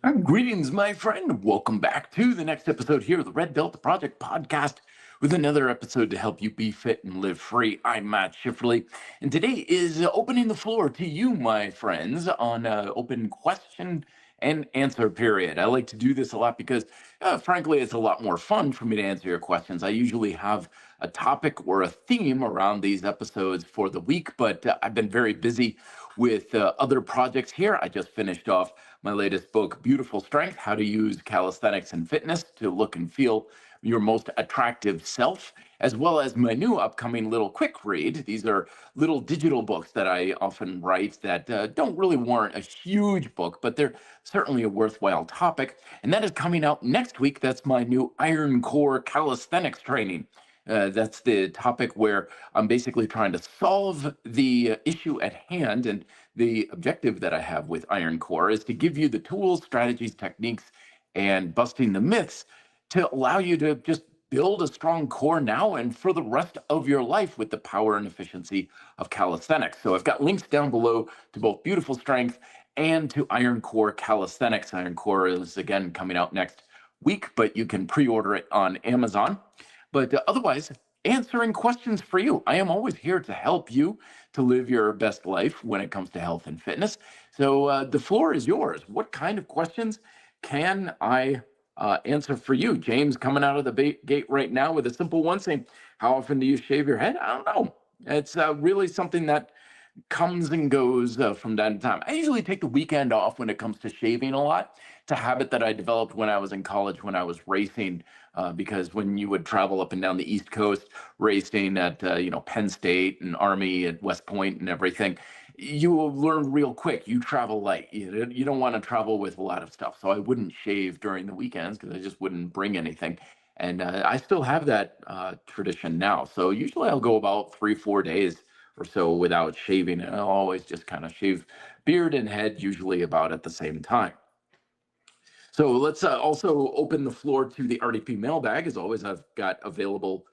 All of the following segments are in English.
Greetings, my friend. Welcome back to the next episode here of the Red Delta Project podcast with another episode to help you be fit and live free. I'm Matt Schifferly, and today is opening the floor to you, my friends, on open question and answer period. I like to do this a lot because, frankly, it's a lot more fun for me to answer your questions. I usually have a topic or a theme around these episodes for the week, but I've been very busy with other projects here. I just finished off my latest book, Beautiful Strength: How to Use Calisthenics and Fitness to Look and Feel Your Most Attractive Self, as well as my new upcoming little quick read. These are little digital books that I often write that don't really warrant a huge book, but they're certainly a worthwhile topic. And that is coming out next week. That's my new Iron Core Calisthenics training. That's the topic where I'm basically trying to solve the issue at hand. And the objective that I have with Iron Core is to give you the tools, strategies, techniques, and busting the myths to allow you to just build a strong core now and for the rest of your life with the power and efficiency of calisthenics. So I've got links down below to both Beautiful Strength and to Iron Core Calisthenics. Iron Core is again coming out next week, but you can pre-order it on Amazon. But otherwise, answering questions for you. I am always here to help you to live your best life when it comes to health and fitness. So the floor is yours. What kind of questions can I answer for you? James coming out of the gate right now with a simple one saying, how often do you shave your head? I don't know. It's really something that comes and goes from time to time. I usually take the weekend off when it comes to shaving a lot. It's a habit that I developed when I was in college, when I was racing, because when you would travel up and down the East Coast, racing at Penn State and Army at West Point and everything, you will learn real quick. You travel light. You don't want to travel with a lot of stuff. So I wouldn't shave during the weekends because I just wouldn't bring anything. And I still have that tradition now. So usually I'll go about 3-4 days or so without shaving, and I'll always just kind of shave beard and head, usually about at the same time. So let's also open the floor to the RDP mailbag. As always, I've got available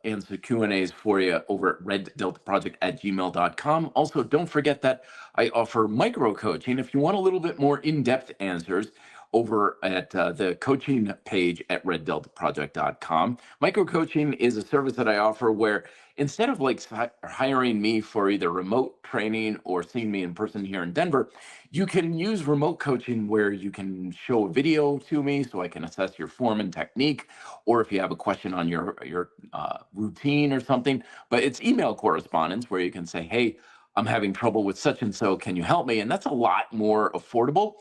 answer Q&As for you over at reddeltaproject@gmail.com. Also, don't forget that I offer micro coaching. If you want a little bit more in-depth answers, over at the coaching page at reddeltaproject.com. Micro coaching is a service that I offer where instead of like hiring me for either remote training or seeing me in person here in Denver, you can use remote coaching where you can show a video to me so I can assess your form and technique, or if you have a question on your routine or something. But it's email correspondence where you can say, hey, I'm having trouble with such and so, can you help me? And that's a lot more affordable,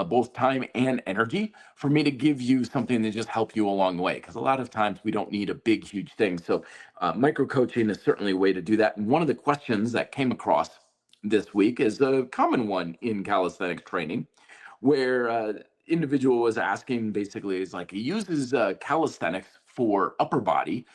both time and energy, for me to give you something to just help you along the way. Because a lot of times we don't need a big, huge thing. So micro coaching is certainly a way to do that. And one of the questions that came across this week is a common one in calisthenics training, where individual was asking, basically, is like he uses calisthenics for upper body,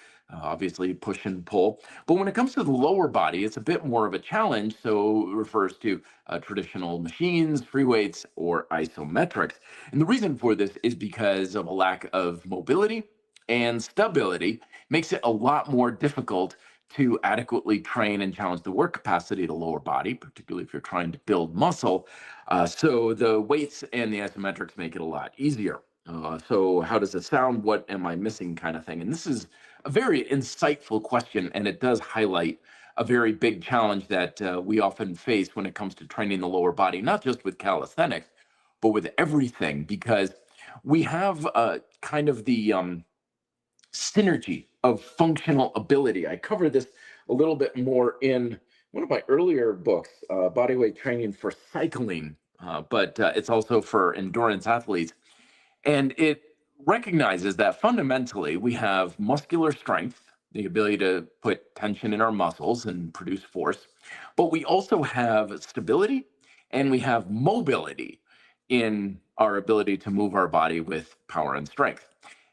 obviously push and pull. But when it comes to the lower body, it's a bit more of a challenge. So it refers to traditional machines, free weights, or isometrics. And the reason for this is because of a lack of mobility and stability makes it a lot more difficult to adequately train and challenge the work capacity of the lower body, particularly if you're trying to build muscle. So the weights and the isometrics make it a lot easier. So how does it sound? What am I missing, kind of thing? And this is a very insightful question, and it does highlight a very big challenge that we often face when it comes to training the lower body, not just with calisthenics, but with everything, because we have kind of the synergy of functional ability. I cover this a little bit more in one of my earlier books, Bodyweight Training for Cycling, but it's also for endurance athletes. And it recognizes that fundamentally we have muscular strength, the ability to put tension in our muscles and produce force, but we also have stability and we have mobility in our ability to move our body with power and strength.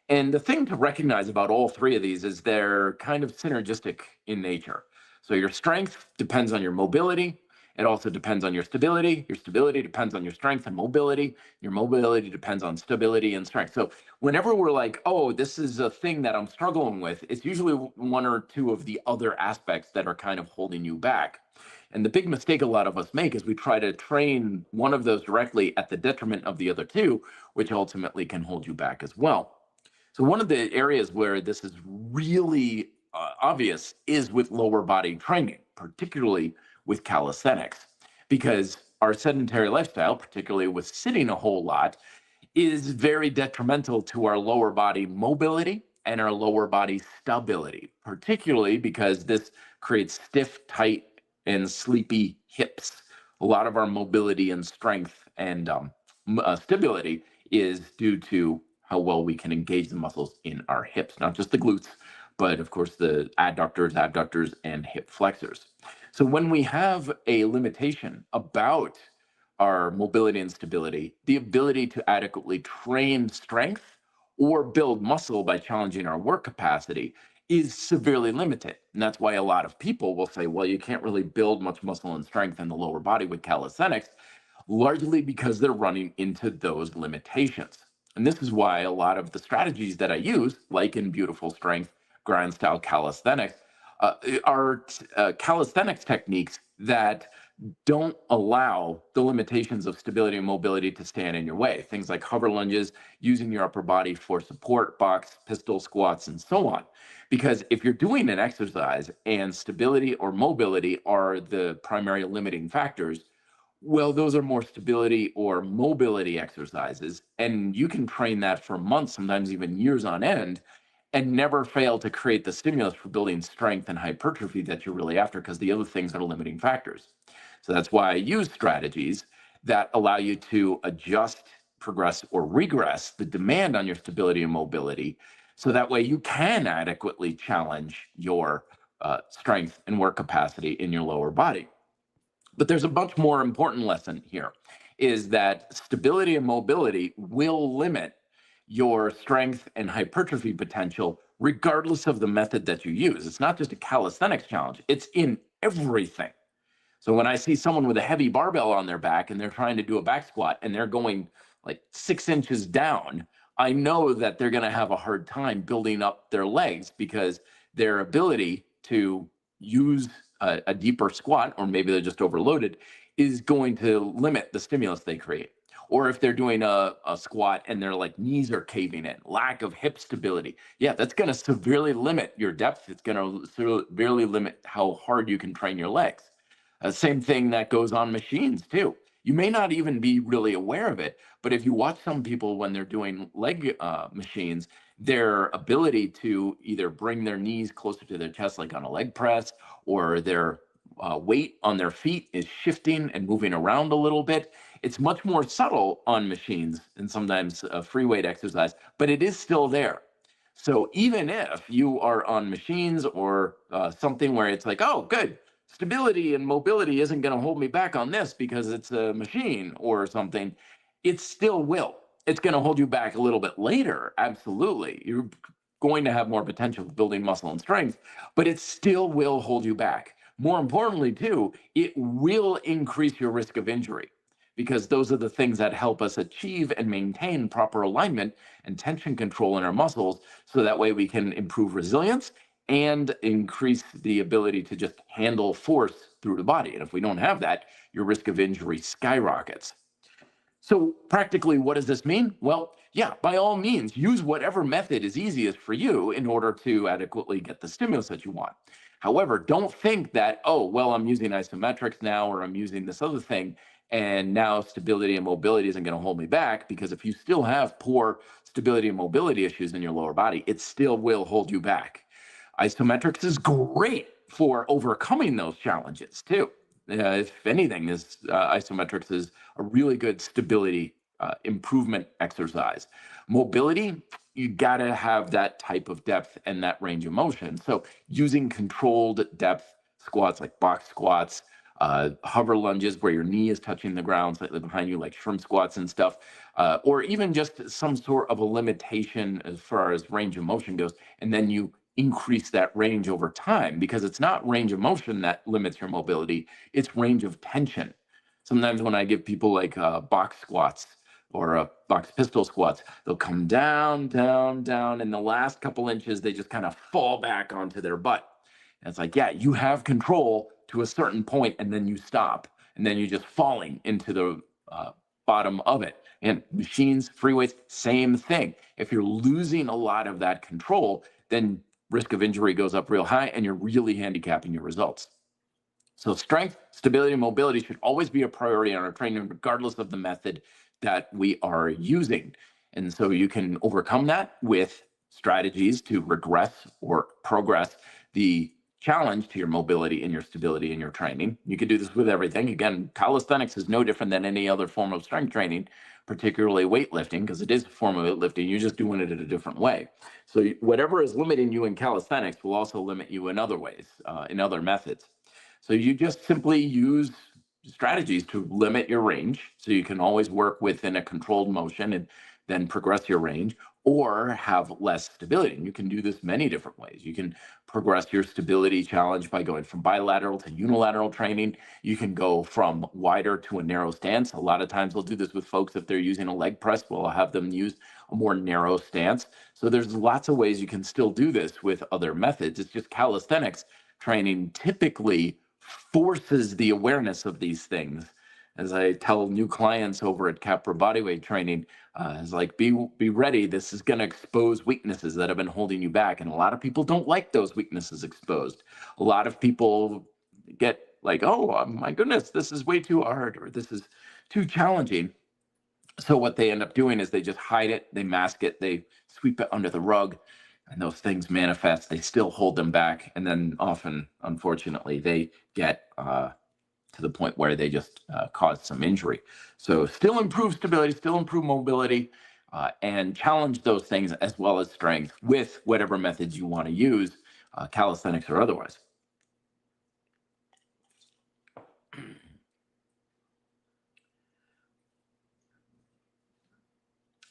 And the thing to recognize about all three of these is they're kind of synergistic in nature. So your strength depends on your mobility, It also depends on your stability. Your stability depends on your strength and mobility. Your mobility depends on stability and strength. So whenever we're like, oh, this is a thing that I'm struggling with, it's usually one or two of the other aspects that are kind of holding you back. And the big mistake a lot of us make is we try to train one of those directly at the detriment of the other two, which ultimately can hold you back as well. So one of the areas where this is really obvious is with lower body training, particularly with calisthenics, because our sedentary lifestyle, particularly with sitting a whole lot, is very detrimental to our lower body mobility and our lower body stability, particularly because this creates stiff, tight, and sleepy hips. A lot of our mobility and strength and stability is due to how well we can engage the muscles in our hips, not just the glutes, but of course the adductors, abductors, and hip flexors. So when we have a limitation about our mobility and stability, the ability to adequately train strength or build muscle by challenging our work capacity is severely limited. And that's why a lot of people will say, well, you can't really build much muscle and strength in the lower body with calisthenics, largely because they're running into those limitations. And this is why a lot of the strategies that I use, like in Beautiful Strength, grind style calisthenics, are calisthenics techniques that don't allow the limitations of stability and mobility to stand in your way. Things like hover lunges, using your upper body for support, box, pistol squats, and so on. Because if you're doing an exercise and stability or mobility are the primary limiting factors, well, those are more stability or mobility exercises. And you can train that for months, sometimes even years on end, and never fail to create the stimulus for building strength and hypertrophy that you're really after, because the other things are limiting factors. So that's why I use strategies that allow you to adjust, progress, or regress the demand on your stability and mobility. So that way you can adequately challenge your strength and work capacity in your lower body. But there's a much more important lesson here, is that stability and mobility will limit your strength and hypertrophy potential regardless of the method that you use. It's not just a calisthenics challenge, it's in everything. So when I see someone with a heavy barbell on their back and they're trying to do a back squat and they're going like 6 inches down, I know that they're going to have a hard time building up their legs, because their ability to use a deeper squat, or maybe they're just overloaded, is going to limit the stimulus they create. Or if they're doing a squat and their like knees are caving in, lack of hip stability, yeah, that's going to severely limit your depth. It's going to severely limit how hard you can train your legs. Same thing that goes on machines too. You may not even be really aware of it, but if you watch some people when they're doing leg machines, their ability to either bring their knees closer to their chest, like on a leg press, or their weight on their feet is shifting and moving around a little bit. It's much more subtle on machines and sometimes free weight exercise, but it is still there. So even if you are on machines or something where it's like, oh, good, stability and mobility isn't going to hold me back on this because it's a machine or something, it still will. It's going to hold you back a little bit later. Absolutely. You're going to have more potential for building muscle and strength, but it still will hold you back. More importantly, too, it will increase your risk of injury, because those are the things that help us achieve and maintain proper alignment and tension control in our muscles. So that way we can improve resilience and increase the ability to just handle force through the body. And if we don't have that, your risk of injury skyrockets. So practically, what does this mean? Well, yeah, by all means, use whatever method is easiest for you in order to adequately get the stimulus that you want. However, don't think that, oh, well, I'm using isometrics now, or I'm using this other thing, and now stability and mobility isn't going to hold me back, because if you still have poor stability and mobility issues in your lower body, it still will hold you back. Isometrics is great for overcoming those challenges too. If anything, isometrics is a really good stability improvement exercise. Mobility, you got to have that type of depth and that range of motion. So using controlled depth squats, like box squats, hover lunges where your knee is touching the ground slightly behind you, like shrimp squats and stuff, or even just some sort of a limitation as far as range of motion goes, and then you increase that range over time, because it's not range of motion that limits your mobility, it's range of tension. Sometimes when I give people like box squats or box pistol squats, they'll come down, down, down, and the last couple inches, they just kind of fall back onto their butt. And it's like, yeah, you have control to a certain point, and then you stop, and then you're just falling into the bottom of it. And machines, free weights, same thing. If you're losing a lot of that control, then risk of injury goes up real high, and you're really handicapping your results. So strength, stability, and mobility should always be a priority on our training, regardless of the method that we are using. And so you can overcome that with strategies to regress or progress the challenge to your mobility and your stability in your training. You can do this with everything. Again, calisthenics is no different than any other form of strength training, particularly weightlifting, because it is a form of weightlifting. You're just doing it in a different way. So whatever is limiting you in calisthenics will also limit you in other ways, in other methods. So you just simply use strategies to limit your range, so you can always work within a controlled motion and then progress your range, or have less stability. And you can do this many different ways. You can progress your stability challenge by going from bilateral to unilateral training. You can go from wider to a narrow stance. A lot of times we'll do this with folks if they're using a leg press. We'll have them use a more narrow stance. So there's lots of ways you can still do this with other methods. It's just calisthenics training typically forces the awareness of these things. As I tell new clients over at Capra Bodyweight Training, it's like, be ready. This is going to expose weaknesses that have been holding you back. And a lot of people don't like those weaknesses exposed. A lot of people get like, oh, my goodness, this is way too hard, or this is too challenging. So what they end up doing is they just hide it, they mask it, they sweep it under the rug, and those things manifest. They still hold them back. And then often, unfortunately, they get to the point where they just cause some injury. So still improve stability, still improve mobility, and challenge those things as well as strength with whatever methods you want to use, calisthenics or otherwise.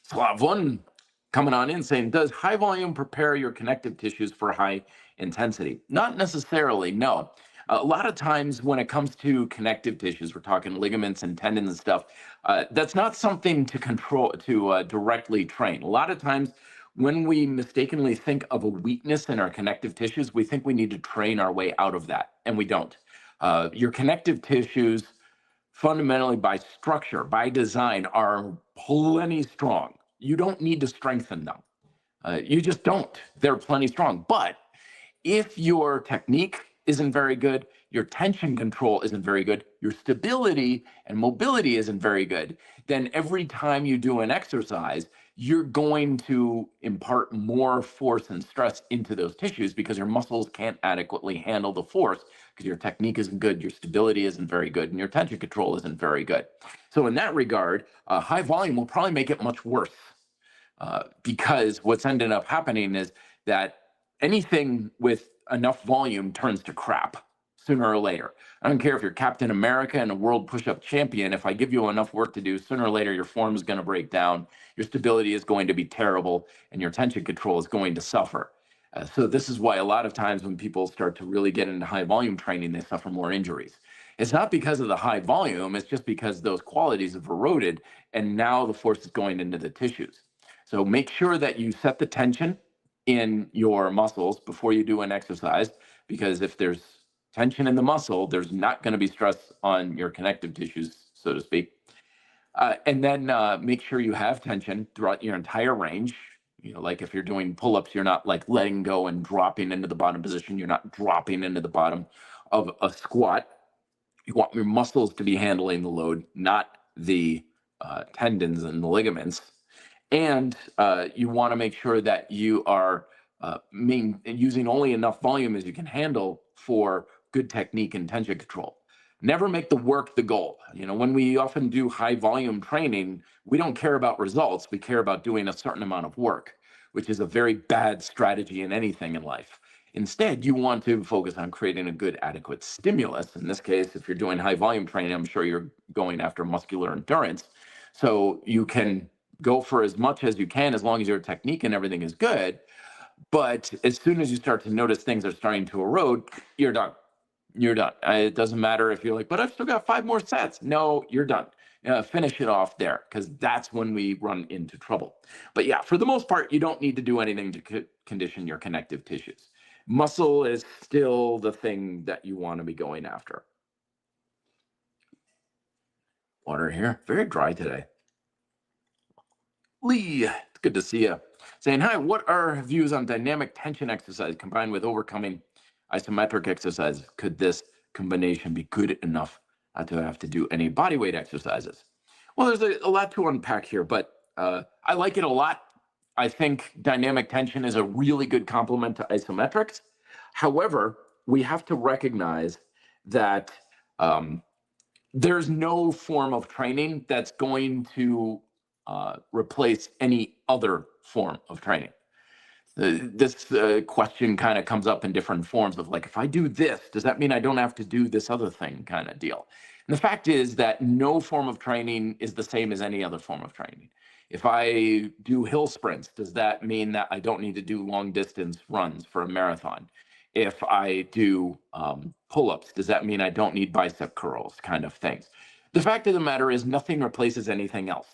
So I have one coming on in saying, does high volume prepare your connective tissues for high intensity? Not necessarily, no. A lot of times when it comes to connective tissues, we're talking ligaments and tendons and stuff, that's not something to control, to directly train. A lot of times when we mistakenly think of a weakness in our connective tissues, we think we need to train our way out of that, and we don't. Your connective tissues, fundamentally by structure, by design, are plenty strong. You don't need to strengthen them. You just don't. They're plenty strong. But if your technique isn't very good, your tension control isn't very good, your stability and mobility isn't very good, then every time you do an exercise, you're going to impart more force and stress into those tissues because your muscles can't adequately handle the force, because your technique isn't good, your stability isn't very good, and your tension control isn't very good. So in that regard, high volume will probably make it much worse, because what's ended up happening is that anything with enough volume turns to crap sooner or later. I don't care if you're Captain America and a world push-up champion. If I give you enough work to do, sooner or later your form is going to break down, your stability is going to be terrible, and your tension control is going to suffer. So this is why a lot of times when people start to really get into high volume training, they suffer more injuries. It's not because of the high volume, it's just because those qualities have eroded, and now the force is going into the tissues. So make sure that you set the tension in your muscles before you do an exercise, because if there's tension in the muscle, there's not going to be stress on your connective tissues, so to speak. And then make sure you have tension throughout your entire range. You know, like if you're doing pull-ups, you're not like letting go and dropping into the bottom position. You're not dropping into the bottom of a squat. You want your muscles to be handling the load, not the tendons and the ligaments. And you want to make sure that you are using only enough volume as you can handle for good technique and tension control. Never make the work the goal. You know, when we often do high volume training, we don't care about results. We care about doing a certain amount of work, which is a very bad strategy in anything in life. Instead, you want to focus on creating a good, adequate stimulus. In this case, if you're doing high volume training, I'm sure you're going after muscular endurance. So you can go for as much as you can as long as your technique and everything is good. But as soon as you start to notice things are starting to erode, you're done. You're done. It doesn't matter if you're like, but I've still got 5 more sets. No, you're done. Finish it off there, because that's when we run into trouble. But yeah, for the most part, you don't need to do anything to condition your connective tissues. Muscle is still the thing that you want to be going after. Water here. Very dry today. Lee, it's good to see you. Saying, hi, what are views on dynamic tension exercise combined with overcoming isometric exercise? Could this combination be good enough not to have to do any body weight exercises? Well, there's a lot to unpack here, but I like it a lot. I think dynamic tension is a really good complement to isometrics. However, we have to recognize that there's no form of training that's going to replace any other form of training. This question kind of comes up in different forms of like, if I do this, does that mean I don't have to do this other thing kind of deal? And the fact is that no form of training is the same as any other form of training. If I do hill sprints, does that mean that I don't need to do long distance runs for a marathon? If I do pull-ups, does that mean I don't need bicep curls kind of things? The fact of the matter is nothing replaces anything else.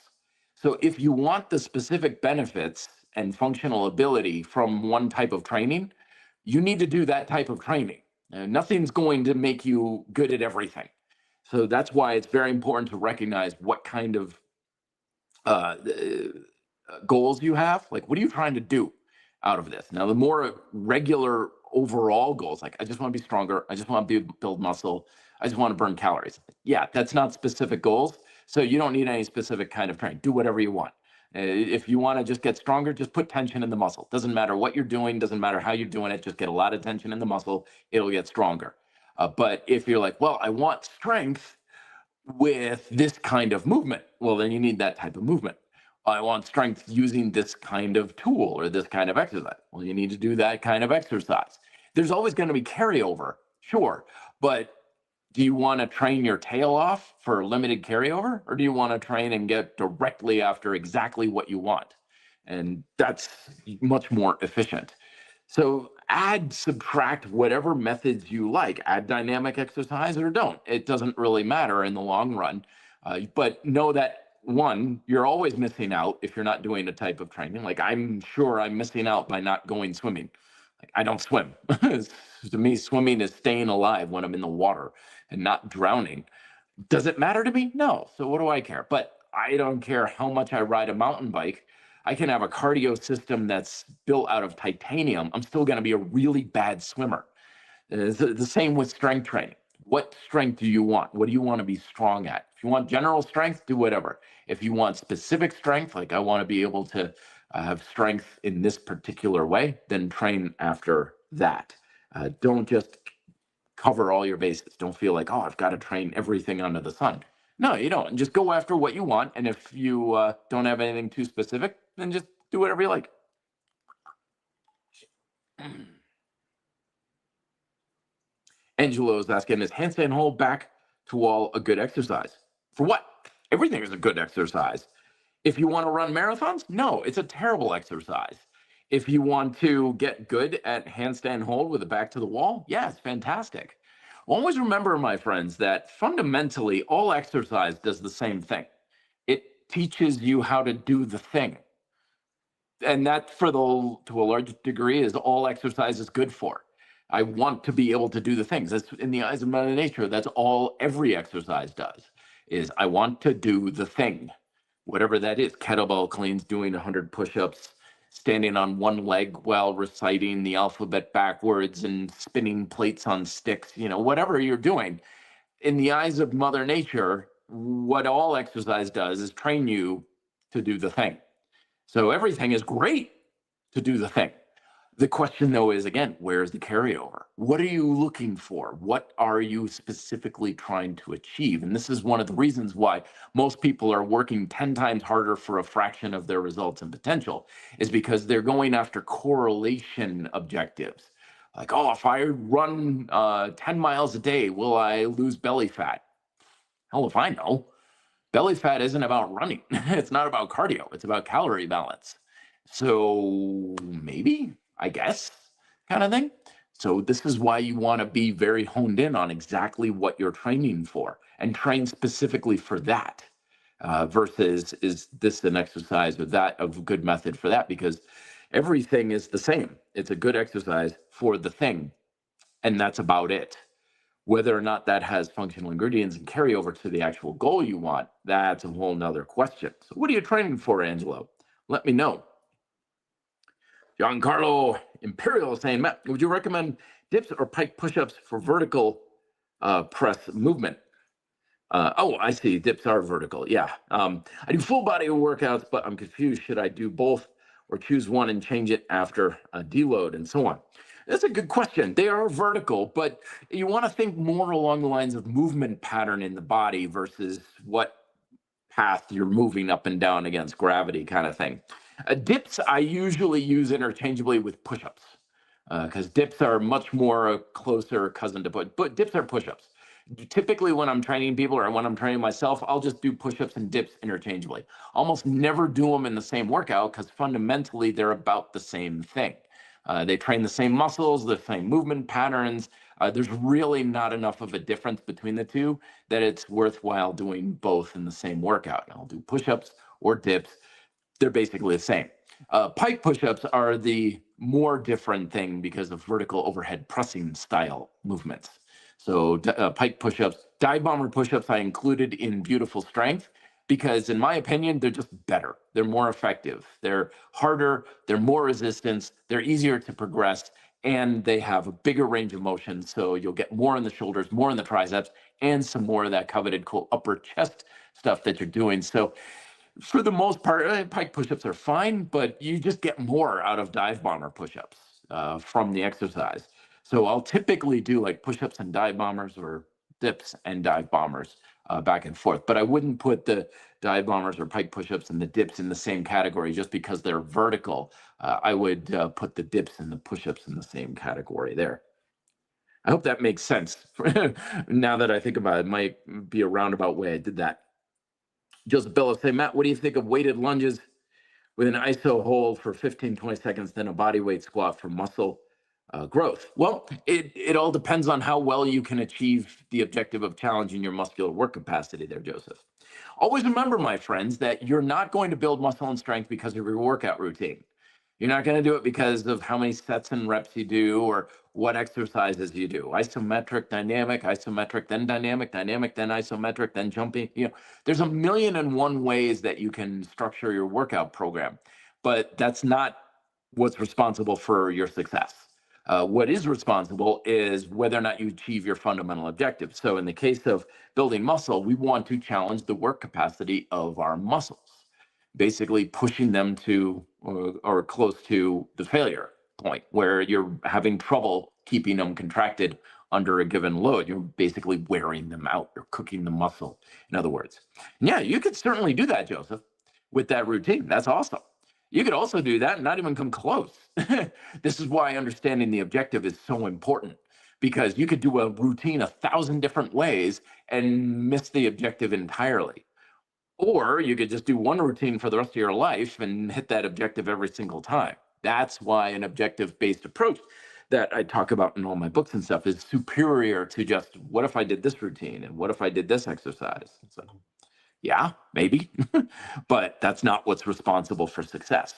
So if you want the specific benefits and functional ability from one type of training, you need to do that type of training. Nothing's going to make you good at everything. So that's why it's very important to recognize what kind of uh, goals you have. Like, what are you trying to do out of this? Now, the more regular overall goals, like I just want to be stronger, I just want to build muscle, I just want to burn calories. Yeah, that's not specific goals. So you don't need any specific kind of training. Do whatever you want. If you want to just get stronger, just put tension in the muscle. Doesn't matter what you're doing, doesn't matter how you're doing it, just get a lot of tension in the muscle, it'll get stronger. But if you're like, well, I want strength with this kind of movement, well, then you need that type of movement. I want strength using this kind of tool or this kind of exercise. Well, you need to do that kind of exercise. There's always going to be carryover, sure, but do you want to train your tail off for limited carryover, or do you want to train and get directly after exactly what you want? And that's much more efficient. So add, subtract whatever methods you like, add dynamic exercise or don't. It doesn't really matter in the long run. But know that one, you're always missing out if you're not doing a type of training. Like I'm sure I'm missing out by not going swimming. Like I don't swim. To me, swimming is staying alive when I'm in the water and not drowning. Does it matter to me? No. So what do I care? But I don't care how much I ride a mountain bike. I can have a cardio system that's built out of titanium. I'm still going to be a really bad swimmer. It's the same with strength training. What strength do you want? What do you want to be strong at? If you want general strength, do whatever. If you want specific strength, like I want to be able to have strength in this particular way, then train after that. Don't just cover all your bases. Don't feel like, oh, I've got to train everything under the sun. No, you don't. And just go after what you want. And if you don't have anything too specific, then just do whatever you like. Angelo is asking, is handstand hold back to wall a good exercise? For what? Everything is a good exercise. If you want to run marathons, no, it's a terrible exercise. If you want to get good at handstand hold with a back to the wall, yeah, it's fantastic. Always remember, my friends, that fundamentally all exercise does the same thing. It teaches you how to do the thing. And that, for the to a large degree, is all exercise is good for. I want to be able to do the things. That's in the eyes of Mother Nature. That's all every exercise does. Is I want to do the thing, whatever that is. Kettlebell cleans, doing 100 push-ups, standing on one leg while reciting the alphabet backwards and spinning plates on sticks. You know, whatever you're doing. In the eyes of Mother Nature, what all exercise does is train you to do the thing. So everything is great to do the thing. The question, though, is again, where's the carryover? What are you looking for? What are you specifically trying to achieve? And this is one of the reasons why most people are working 10 times harder for a fraction of their results and potential, is because they're going after correlation objectives. Like, oh, if I run 10 miles a day, will I lose belly fat? Hell if I know. Belly fat isn't about running. It's not about cardio. It's about calorie balance. So maybe, I guess, kind of thing. So this is why you want to be very honed in on exactly what you're training for and train specifically for that. Versus is this an exercise or that a good method for that? Because everything is the same. It's a good exercise for the thing, and that's about it. Whether or not that has functional ingredients and carry over to the actual goal you want, that's a whole nother question. So what are you training for, Angelo? Let me know. Giancarlo Imperial is saying, Matt, would you recommend dips or pike push-ups for vertical press movement? Oh, I see. Dips are vertical. Yeah. I do full body workouts, but I'm confused. Should I do both or choose one and change it after a deload and so on? That's a good question. They are vertical, but you want to think more along the lines of movement pattern in the body versus what path you're moving up and down against gravity kind of thing. Dips I usually use interchangeably with push-ups because dips are much more a closer cousin to but dips are push-ups. Typically when I'm training people or when I'm training myself, I'll just do push-ups and dips interchangeably. Almost never do them in the same workout because fundamentally they're about the same thing. They train the same muscles, the same movement patterns. There's really not enough of a difference between the two that it's worthwhile doing both in the same workout. I'll do push-ups or dips. They're basically the same. Pike push-ups are the more different thing because of vertical overhead pressing style movements. So pike push-ups, dive bomber push-ups I included in beautiful strength because in my opinion, they're just better. They're more effective. They're harder, they're more resistance, they're easier to progress, and they have a bigger range of motion. So you'll get more in the shoulders, more in the triceps, and some more of that coveted cool upper chest stuff that you're doing. So for the most part, pike push-ups are fine, but you just get more out of dive bomber push-ups from the exercise. So I'll typically do like push-ups and dive bombers or dips and dive bombers back and forth. But I wouldn't put the dive bombers or pike push-ups and the dips in the same category just because they're vertical. I would put the dips and the push-ups in the same category there. I hope that makes sense. Now that I think about it, it might be a roundabout way I did that. Joseph Bello say, Matt, what do you think of weighted lunges with an ISO hold for 15, 20 seconds, then a body weight squat for muscle growth? Well, it all depends on how well you can achieve the objective of challenging your muscular work capacity there, Joseph. Always remember, my friends, that you're not going to build muscle and strength because of your workout routine. You're not going to do it because of how many sets and reps you do or what exercises you do. Isometric, then dynamic, dynamic, then isometric, then jumping. There's a million and one ways that you can structure your workout program, but that's not what's responsible for your success. What is responsible is whether or not you achieve your fundamental objective. So in the case of building muscle, we want to challenge the work capacity of our muscles, basically pushing them to or close to the failure point where you're having trouble keeping them contracted under a given load. You're basically wearing them out. You're cooking the muscle, in other words. And yeah, you could certainly do that, Joseph, with that routine. That's awesome. You could also do that and not even come close. This is why understanding the objective is so important, because you could do a routine 1,000 different ways and miss the objective entirely. Or you could just do one routine for the rest of your life and hit that objective every single time. That's why an objective-based approach that I talk about in all my books and stuff is superior to just, what if I did this routine and what if I did this exercise? So, yeah, maybe, but that's not what's responsible for success.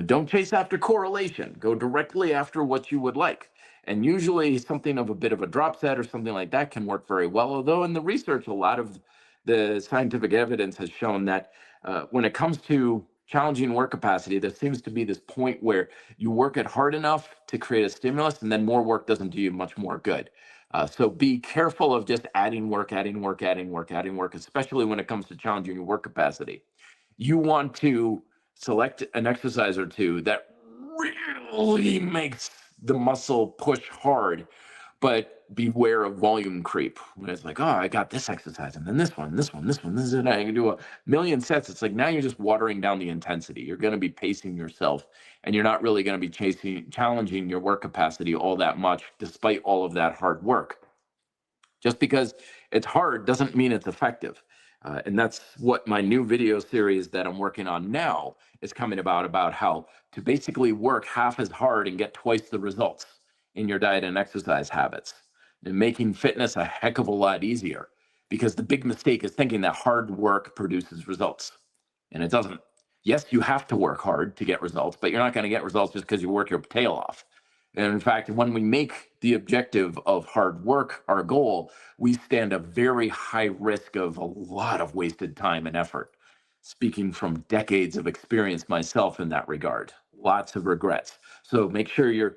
Don't chase after correlation. Go directly after what you would like. And usually something of a bit of a drop set or something like that can work very well. Although in the research, a lot of the scientific evidence has shown that when it comes to challenging work capacity, there seems to be this point where you work it hard enough to create a stimulus, and then more work doesn't do you much more good. So be careful of just adding work, especially when it comes to challenging your work capacity. You want to select an exercise or two that really makes the muscle push hard, but beware of volume creep. When it's like, oh, I got this exercise and then this one, this is it. I can do a million sets. It's like now you're just watering down the intensity. You're going to be pacing yourself, and you're not really going to be challenging your work capacity all that much, despite all of that hard work. Just because it's hard doesn't mean it's effective. And that's what my new video series that I'm working on now is coming about how to basically work half as hard and get twice the results in your diet and exercise habits, and making fitness a heck of a lot easier. Because the big mistake is thinking that hard work produces results, and it doesn't. Yes, you have to work hard to get results, but you're not going to get results just because you work your tail off. And in fact, when we make the objective of hard work our goal, we stand a very high risk of a lot of wasted time and effort. Speaking from decades of experience myself in that regard, lots of regrets. So make sure you're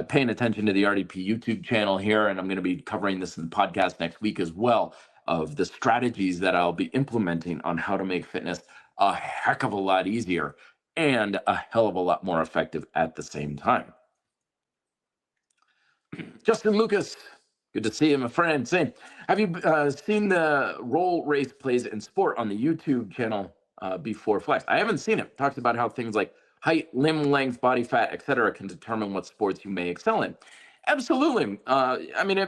paying attention to the RDP YouTube channel here. And I'm going to be covering this in the podcast next week as well, of the strategies that I'll be implementing on how to make fitness a heck of a lot easier and a hell of a lot more effective at the same time. Justin Lucas, good to see you, my friend. Same. Have you seen the role race plays in sport on the YouTube channel before Flex? I haven't seen it. Talks about how things like height, limb length, body fat, etc., can determine what sports you may excel in. Absolutely. I mean,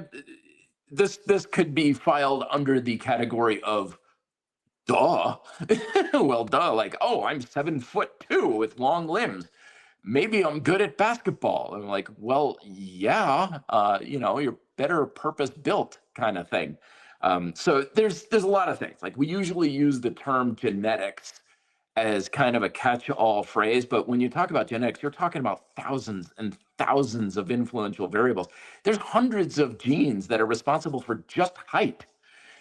this could be filed under the category of duh. Well, duh. Like, oh, I'm 7'2" with long limbs, maybe I'm good at basketball. I'm like, well, yeah, you're better purpose built kind of thing. So there's a lot of things. Like, we usually use the term genetics as kind of a catch-all phrase, but when you talk about genetics, you're talking about thousands and thousands of influential variables. There's hundreds of genes that are responsible for just height.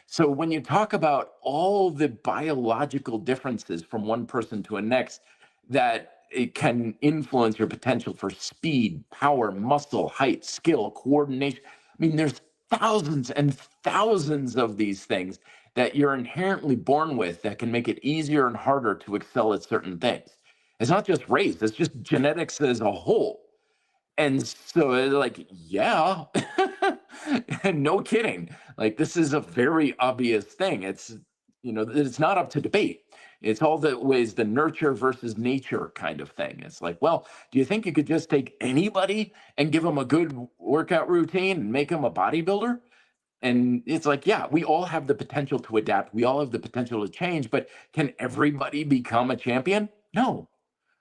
So when you talk about all the biological differences from one person to a next, that it can influence your potential for speed, power, muscle, height, skill, coordination. I mean, there's thousands and thousands of these things that you're inherently born with that can make it easier and harder to excel at certain things. It's not just race, it's just genetics as a whole. And so, like, yeah, and no kidding. Like, this is a very obvious thing. It's not up to debate. It's all the ways the nurture versus nature kind of thing. It's like, well, do you think you could just take anybody and give them a good workout routine and make them a bodybuilder? And it's like, yeah, we all have the potential to adapt. We all have the potential to change, but can everybody become a champion? No,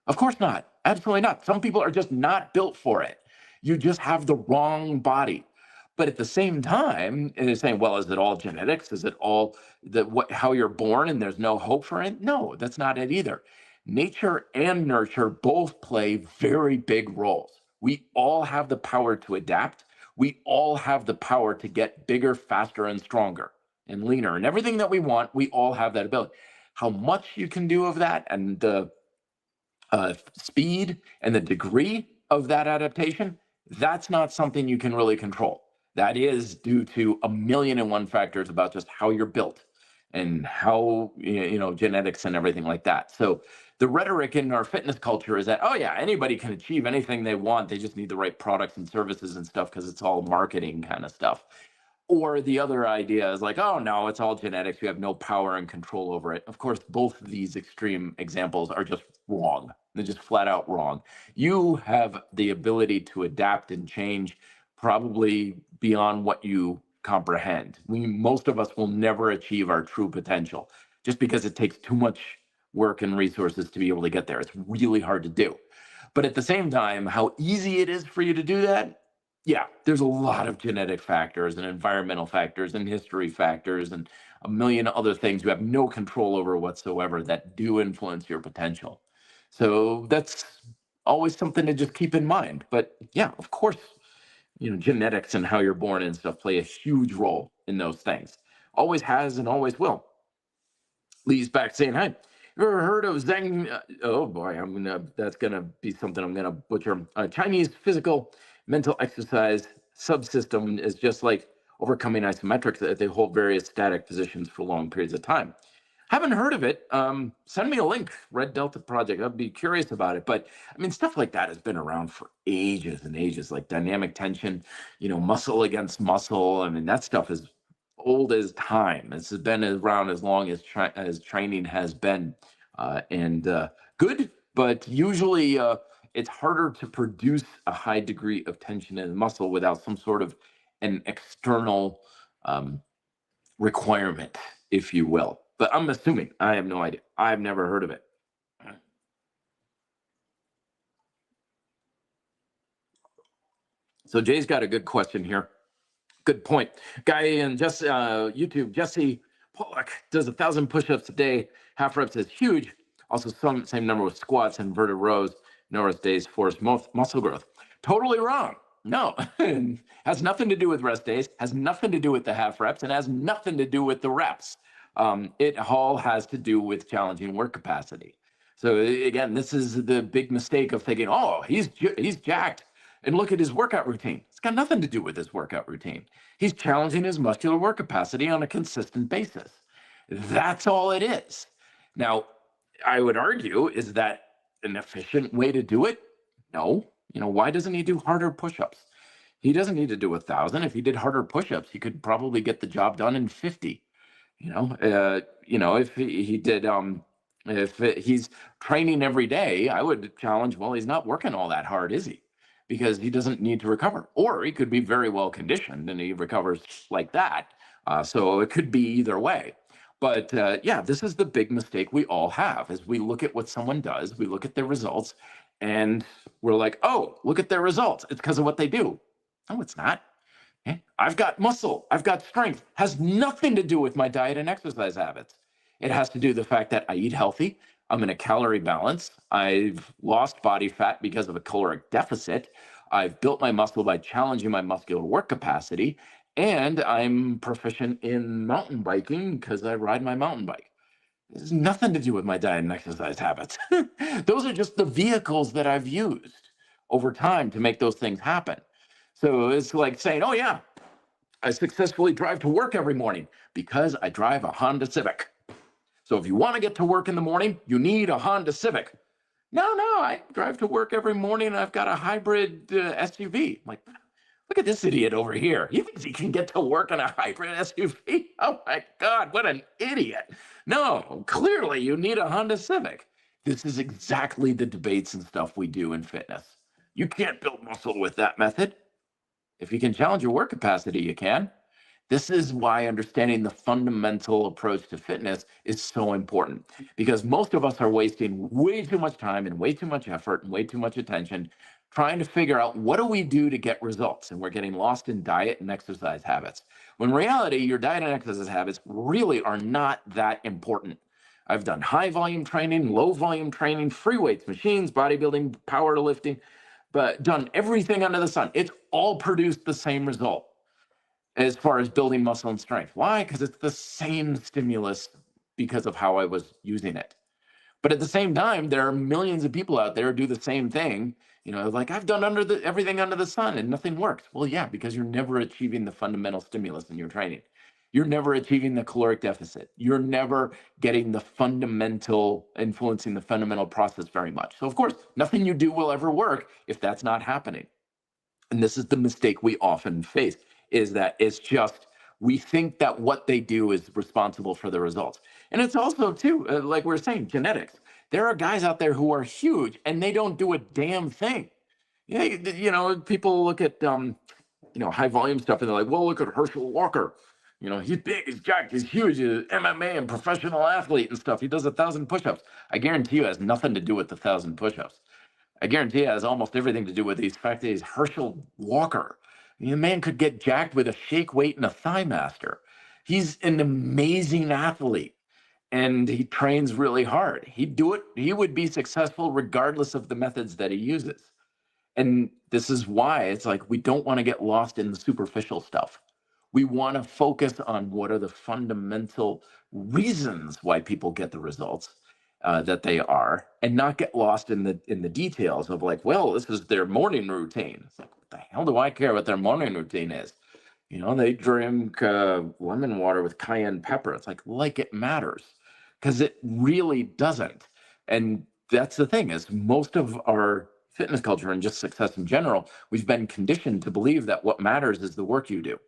of course not. Absolutely not. Some people are just not built for it. You just have the wrong body. But at the same time, they're saying, well, is it all genetics? Is it all how you're born and there's no hope for it? No, that's not it either. Nature and nurture both play very big roles. We all have the power to adapt. We all have the power to get bigger, faster, and stronger and leaner. And everything that we want, we all have that ability. How much you can do of that and the speed and the degree of that adaptation, that's not something you can really control. That is due to a million and one factors about just how you're built and how, genetics and everything like that. So the rhetoric in our fitness culture is that, oh yeah, anybody can achieve anything they want. They just need the right products and services and stuff, because it's all marketing kind of stuff. Or the other idea is like, oh no, it's all genetics. You have no power and control over it. Of course, both of these extreme examples are just wrong. They're just flat out wrong. You have the ability to adapt and change probably beyond what you comprehend. Most of us will never achieve our true potential just because it takes too much work and resources to be able to get there. It's really hard to do. But at the same time, how easy it is for you to do that, yeah, there's a lot of genetic factors and environmental factors and history factors and a million other things you have no control over whatsoever that do influence your potential. So that's always something to just keep in mind. But yeah, of course, genetics and how you're born and stuff play a huge role in those things. Always has and always will. Lee's back saying hi. You ever heard of Zhang? Oh boy, that's gonna be something I'm gonna butcher. Chinese physical mental exercise subsystem is just like overcoming isometrics, that they hold various static positions for long periods of time. Haven't heard of it. Send me a link, Red Delta Project. I'd be curious about it. But I mean, stuff like that has been around for ages and ages, like dynamic tension, muscle against muscle. I mean, that stuff is old as time. It's been around as long as training has been, and good. But usually, it's harder to produce a high degree of tension in the muscle without some sort of an external requirement, if you will. but I'm assuming. I have no idea. I've never heard of it. So Jay's got a good question here. Good point. Guy in just YouTube, Jesse Pollock does 1,000 push-ups a day. Half reps is huge. Also, some same number with squats and inverted rows. No rest days force muscle growth. Totally wrong. No, has nothing to do with rest days. Has nothing to do with the half reps, and has nothing to do with the reps. It all has to do with challenging work capacity. So again, this is the big mistake of thinking, oh, he's jacked, and look at his workout routine. It's got nothing to do with his workout routine. He's challenging his muscular work capacity on a consistent basis. That's all it is. Now, I would argue, is that an efficient way to do it? No. Why doesn't he do harder push-ups? He doesn't need to do 1,000. If he did harder push-ups, he could probably get the job done in 50. If he did, if he's training every day, I would challenge, well, he's not working all that hard, is he? Because he doesn't need to recover. Or he could be very well conditioned and he recovers like that. So it could be either way. But yeah, this is the big mistake we all have, is we look at what someone does, we look at their results, and we're like, oh, look at their results. It's because of what they do. No, it's not. Okay? I've got muscle, I've got strength. Has nothing to do with my diet and exercise habits. It has to do with the fact that I eat healthy, I'm in a calorie balance, I've lost body fat because of a caloric deficit, I've built my muscle by challenging my muscular work capacity, and I'm proficient in mountain biking because I ride my mountain bike. This has nothing to do with my diet and exercise habits. Those are just the vehicles that I've used over time to make those things happen. So it's like saying, oh, yeah, I successfully drive to work every morning because I drive a Honda Civic. So if you want to get to work in the morning, you need a Honda Civic. No, I drive to work every morning and I've got a hybrid SUV. I'm like, look at this idiot over here. He thinks he can get to work in a hybrid SUV. Oh my God, what an idiot. No, clearly you need a Honda Civic. This is exactly the debates and stuff we do in fitness. You can't build muscle with that method. If you can challenge your work capacity, you can. This is why understanding the fundamental approach to fitness is so important, because most of us are wasting way too much time and way too much effort and way too much attention trying to figure out what do we do to get results, and we're getting lost in diet and exercise habits. When in reality, your diet and exercise habits really are not that important. I've done high volume training, low volume training, free weights, machines, bodybuilding, powerlifting, but done everything under the sun. It's all produced the same result as far as building muscle and strength. Why? Because it's the same stimulus because of how I was using it. But at the same time, there are millions of people out there who do the same thing. Like, I've done everything under the sun and nothing works. Well, yeah, because you're never achieving the fundamental stimulus in your training. You're never achieving the caloric deficit. You're never getting influencing the fundamental process very much. So of course, nothing you do will ever work if that's not happening. And this is the mistake we often face, is that it's just, we think that what they do is responsible for the results. And it's also too, like we're saying, genetics. There are guys out there who are huge and they don't do a damn thing. Yeah, people look at high volume stuff and they're like, well, look at Herschel Walker. He's big, he's jacked, he's huge, he's an MMA and professional athlete and stuff. He does 1,000 push-ups. I guarantee you it has nothing to do with the 1,000 push-ups. I guarantee it has almost everything to do with the fact that he's Herschel Walker. The man could get jacked with a shake weight and a thigh master. He's an amazing athlete and he trains really hard. He'd do it. He would be successful regardless of the methods that he uses. And this is why it's like, we don't want to get lost in the superficial stuff. We want to focus on what are the fundamental reasons why people get the results that they are, and not get lost in the details of like, well, this is their morning routine. It's like, what the hell do I care what their morning routine is? They drink lemon water with cayenne pepper. It's like it matters, because it really doesn't. And that's the thing, is most of our fitness culture and just success in general, we've been conditioned to believe that what matters is the work you do.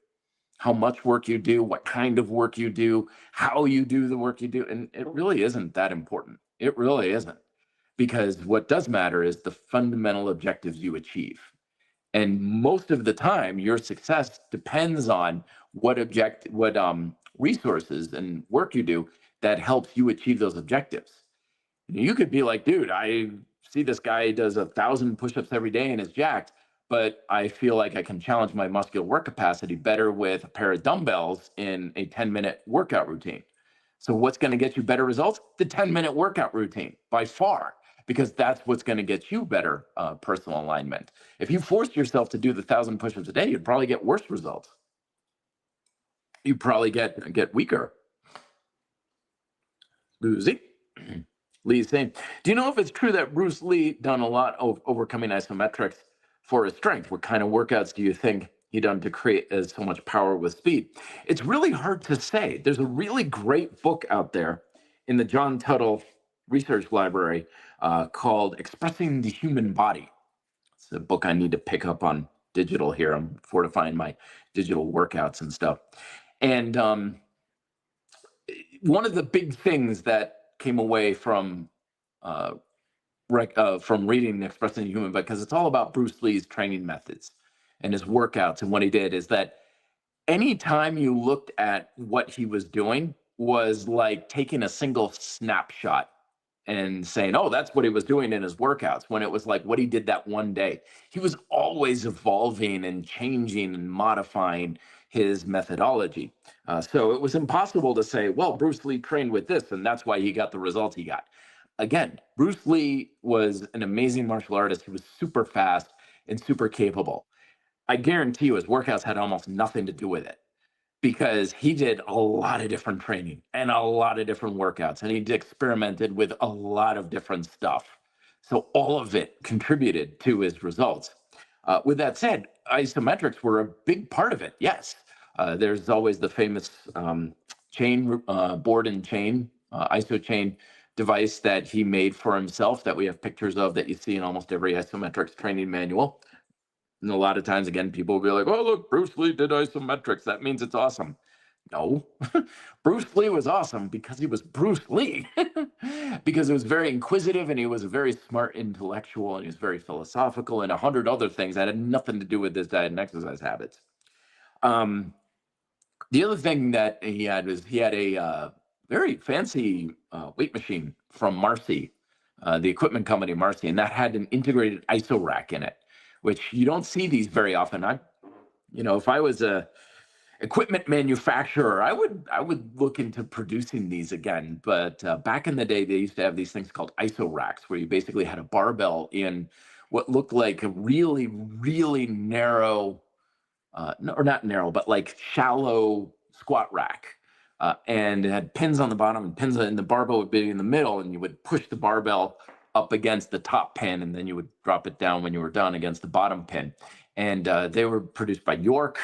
How much work you do, what kind of work you do, how you do the work you do. And it really isn't that important. It really isn't. Because what does matter is the fundamental objectives you achieve. And most of the time, your success depends on what resources and work you do that helps you achieve those objectives. You could be like, dude, I see this guy does 1,000 push-ups every day and is jacked, but I feel like I can challenge my muscular work capacity better with a pair of dumbbells in a 10-minute workout routine. So what's going to get you better results? The 10-minute workout routine by far, because that's what's going to get you better personal alignment. If you forced yourself to do the 1,000 push-ups a day, you'd probably get worse results. You'd probably get weaker. Lucy. Lee's saying, do you know if it's true that Bruce Lee done a lot of overcoming isometrics for his strength? What kind of workouts do you think he done to create so much power with speed? It's really hard to say. There's a really great book out there in the John Tuttle Research Library called Expressing the Human Body. It's a book I need to pick up on digital here. I'm fortifying my digital workouts and stuff. And one of the big things that came away from reading Expressing the Human, because it's all about Bruce Lee's training methods and his workouts and what he did, is that anytime you looked at what he was doing was like taking a single snapshot and saying, oh, that's what he was doing in his workouts, when it was like what he did that one day. He was always evolving and changing and modifying his methodology. So it was impossible to say, well, Bruce Lee trained with this, and that's why he got the results he got. Again, Bruce Lee was an amazing martial artist. He was super fast and super capable. I guarantee you his workouts had almost nothing to do with it, because he did a lot of different training and a lot of different workouts, and he experimented with a lot of different stuff. So all of it contributed to his results. With that said, isometrics were a big part of it. Yes, there's always the famous chain board and chain, iso chain device that he made for himself that we have pictures of, that you see in almost every isometrics training manual. And a lot of times, again, people will be like, oh, look, Bruce Lee did isometrics. That means it's awesome. No, Bruce Lee was awesome because he was Bruce Lee, because he was very inquisitive and he was a very smart intellectual and he was very philosophical and 100 other things that had nothing to do with his diet and exercise habits. The other thing that he had was he had a very fancy weight machine from Marcy, the equipment company Marcy, and that had an integrated iso rack in it, which you don't see these very often. If I was a equipment manufacturer, I would look into producing these again. But back in the day, they used to have these things called iso racks, where you basically had a barbell in what looked like a really, really narrow, or not narrow, but like shallow squat rack. And it had pins on the bottom and pins, and the barbell would be in the middle, and you would push the barbell up against the top pin, and then you would drop it down when you were done against the bottom pin. And they were produced by York.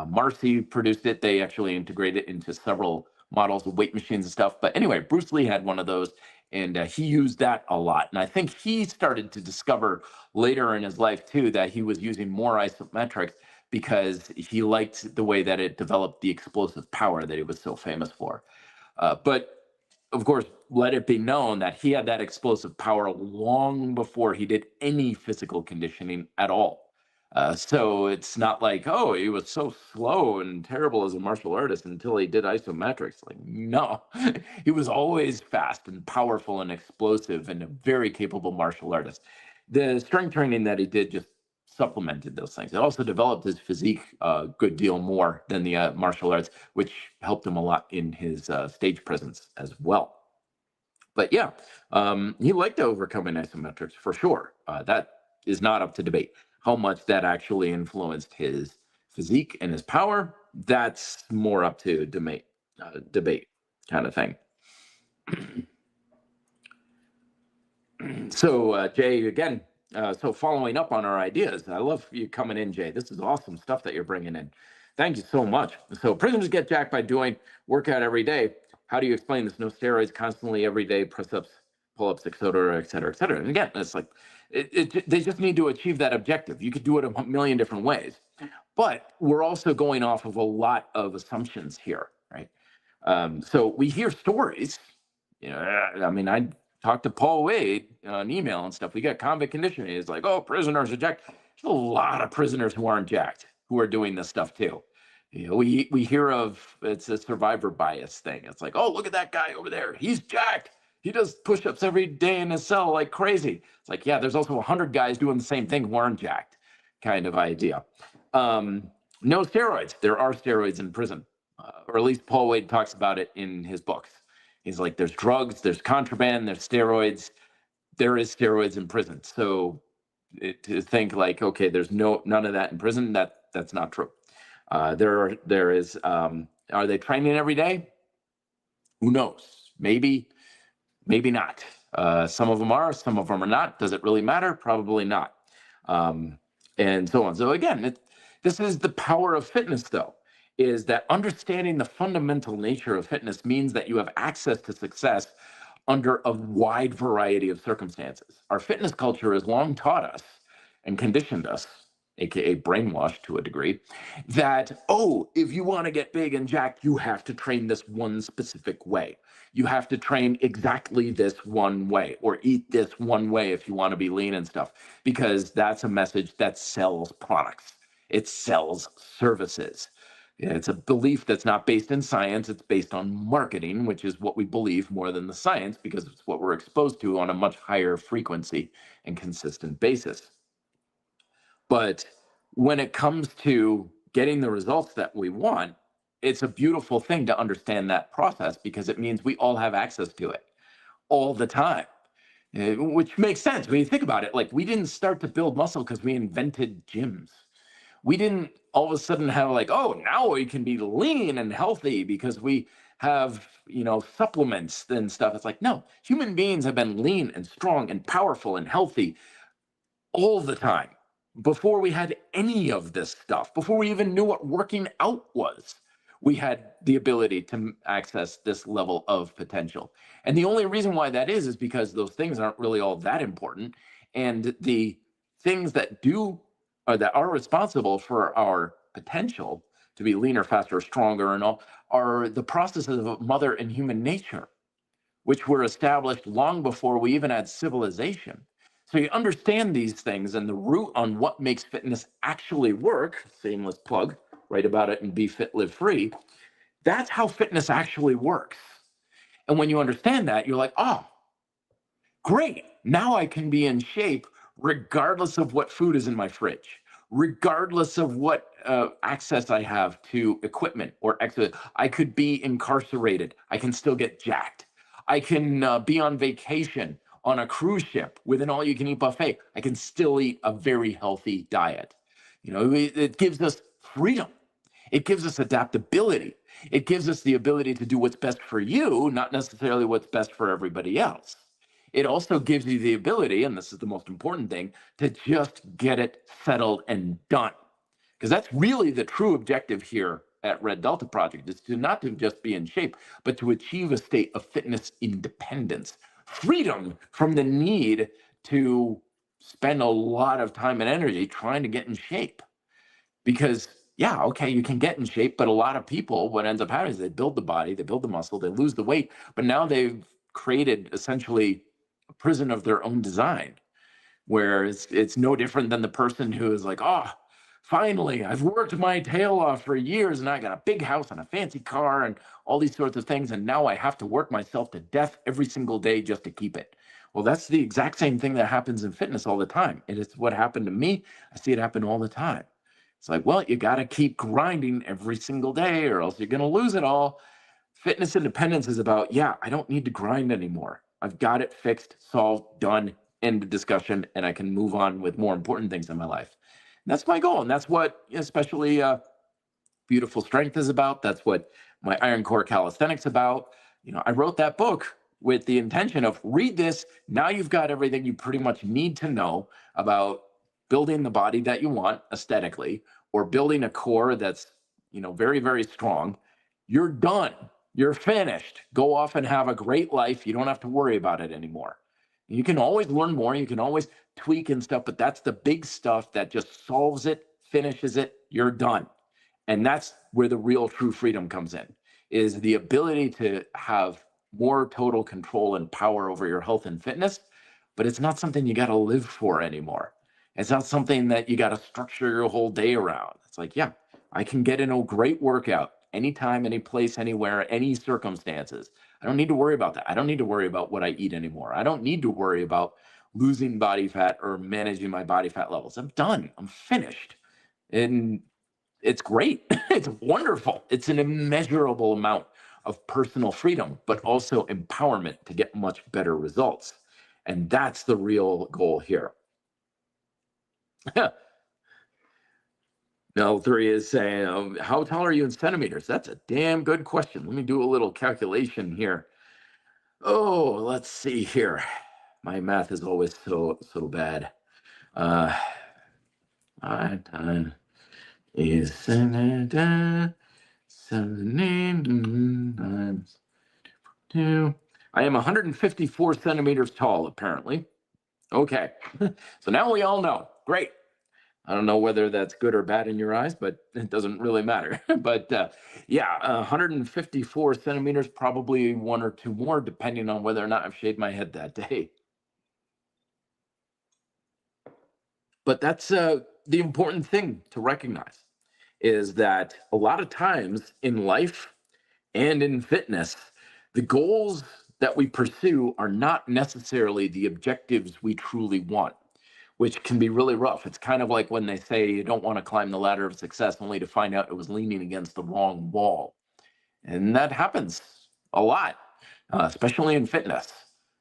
Marcy produced it. They actually integrated it into several models of weight machines and stuff. But anyway, Bruce Lee had one of those, and he used that a lot. And I think he started to discover later in his life, too, that he was using more isometrics because he liked the way that it developed the explosive power that he was so famous for. But of course, let it be known that he had that explosive power long before he did any physical conditioning at all. So it's not like, oh, he was so slow and terrible as a martial artist until he did isometrics. Like, no, he was always fast and powerful and explosive and a very capable martial artist. The strength training that he did just supplemented those things. It also developed his physique a good deal more than the martial arts, which helped him a lot in his stage presence as well. But yeah, he liked overcoming isometrics for sure. That is not up to debate. How much that actually influenced his physique and his power, that's more up to debate kind of thing. So Jay, again, so following up on our ideas, I love you coming in, Jay. This is awesome stuff that you're bringing in. Thank you so much. So prisoners get jacked by doing workout every day. How do you explain this? No steroids, constantly every day, press-ups, pull-ups, et cetera, et cetera, et cetera. And again, it's like, they just need to achieve that objective. You could do it a million different ways. But we're also going off of a lot of assumptions here, right? So we hear stories. I mean, I talked to Paul Wade on email and stuff. We got convict conditioning. It's like, oh, prisoners are jacked. There's a lot of prisoners who aren't jacked who are doing this stuff too. We hear of, it's a survivor bias thing. It's like, oh, look at that guy over there. He's jacked. He does push-ups every day in his cell like crazy. It's like, yeah, there's also 100 guys doing the same thing who aren't jacked, kind of idea. No steroids. There are steroids in prison, or at least Paul Wade talks about it in his books. He's like, there's drugs, there's contraband, there's steroids. There is steroids in prison. So to think like, okay, there's none of that in prison, that's not true. There is. Are they training every day? Who knows? Maybe, maybe not. Some of them are, some of them are not. Does it really matter? Probably not. And so on. So again, this is the power of fitness, though, is that understanding the fundamental nature of fitness means that you have access to success under a wide variety of circumstances. Our fitness culture has long taught us and conditioned us, aka brainwashed to a degree, that, oh, if you want to get big and jacked, you have to train this one specific way. You have to train exactly this one way, or eat this one way if you want to be lean and stuff, because that's a message that sells products. It sells services. It's a belief that's not based in science. It's based on marketing, which is what we believe more than the science, because it's what we're exposed to on a much higher frequency and consistent basis. But when it comes to getting the results that we want, it's a beautiful thing to understand that process, because it means we all have access to it all the time, which makes sense when you think about it. Like, we didn't start to build muscle because we invented gyms. We didn't all of a sudden have like, oh, now we can be lean and healthy because we have, supplements and stuff. It's like, no, human beings have been lean and strong and powerful and healthy all the time before we had any of this stuff, before we even knew what working out was. We had the ability to access this level of potential. And the only reason why that is because those things aren't really all that important. And the things that do, or that are responsible for our potential to be leaner, faster, stronger, and all, are the processes of mother and human nature, which were established long before we even had civilization. So you understand these things, and the root on what makes fitness actually work, shameless plug, write about it in Be Fit, Live Free. That's how fitness actually works. And when you understand that, you're like, oh, great. Now I can be in shape regardless of what food is in my fridge, regardless of what access I have to equipment or exercise. I could be incarcerated. I can still get jacked. I can be on vacation on a cruise ship with an all-you-can-eat buffet. I can still eat a very healthy diet. It gives us freedom. It gives us adaptability. It gives us the ability to do what's best for you, not necessarily what's best for everybody else. It also gives you the ability, and this is the most important thing, to just get it settled and done. Because that's really the true objective here at Red Delta Project, is to not to just be in shape, but to achieve a state of fitness independence, freedom from the need to spend a lot of time and energy trying to get in shape. Because, yeah, okay, you can get in shape, but a lot of people, what ends up happening is they build the body, they build the muscle, they lose the weight, but now they've created essentially a prison of their own design, where it's no different than the person who is like, oh, finally, I've worked my tail off for years and I got a big house and a fancy car and all these sorts of things, and now I have to work myself to death every single day just to keep it. Well, that's the exact same thing that happens in fitness all the time. It is what happened to me. I see it happen all the time. It's like, well, you got to keep grinding every single day or else you're going to lose it all. Fitness independence is about, yeah, I don't need to grind anymore. I've got it fixed, solved, done, end of discussion, and I can move on with more important things in my life. And that's my goal. And that's what especially Beautiful Strength is about. That's what my Iron Core Calisthenics about. I wrote that book with the intention of, read this. Now you've got everything you pretty much need to know about building the body that you want aesthetically, or building a core that's, very, very strong. You're done. You're finished. Go off and have a great life. You don't have to worry about it anymore. You can always learn more. You can always tweak and stuff, but that's the big stuff that just solves it, finishes it. You're done. And that's where the real true freedom comes in, is the ability to have more total control and power over your health and fitness, but it's not something you got to live for anymore. It's not something that you got to structure your whole day around. It's like, yeah, I can get in a great workout anytime, any place, anywhere, any circumstances. I don't need to worry about that. I don't need to worry about what I eat anymore. I don't need to worry about losing body fat or managing my body fat levels. I'm done. I'm finished. And it's great. It's wonderful. It's an immeasurable amount of personal freedom, but also empowerment to get much better results. And that's the real goal here. Now, three is saying, how tall are you in centimeters? That's a damn good question. Let me do a little calculation here. Oh, let's see here. My math is always so bad. 5 is 7 times 2. I am 154 centimeters tall, apparently. Okay, so now we all know. Great. I don't know whether that's good or bad in your eyes, but it doesn't really matter. But yeah, 154 centimeters, probably one or two more, depending on whether or not I've shaved my head that day. But that's the important thing to recognize is that a lot of times in life and in fitness, the goals that we pursue are not necessarily the objectives we truly want, which can be really rough. It's kind of like when they say you don't want to climb the ladder of success only to find out it was leaning against the wrong wall. And that happens a lot, especially in fitness.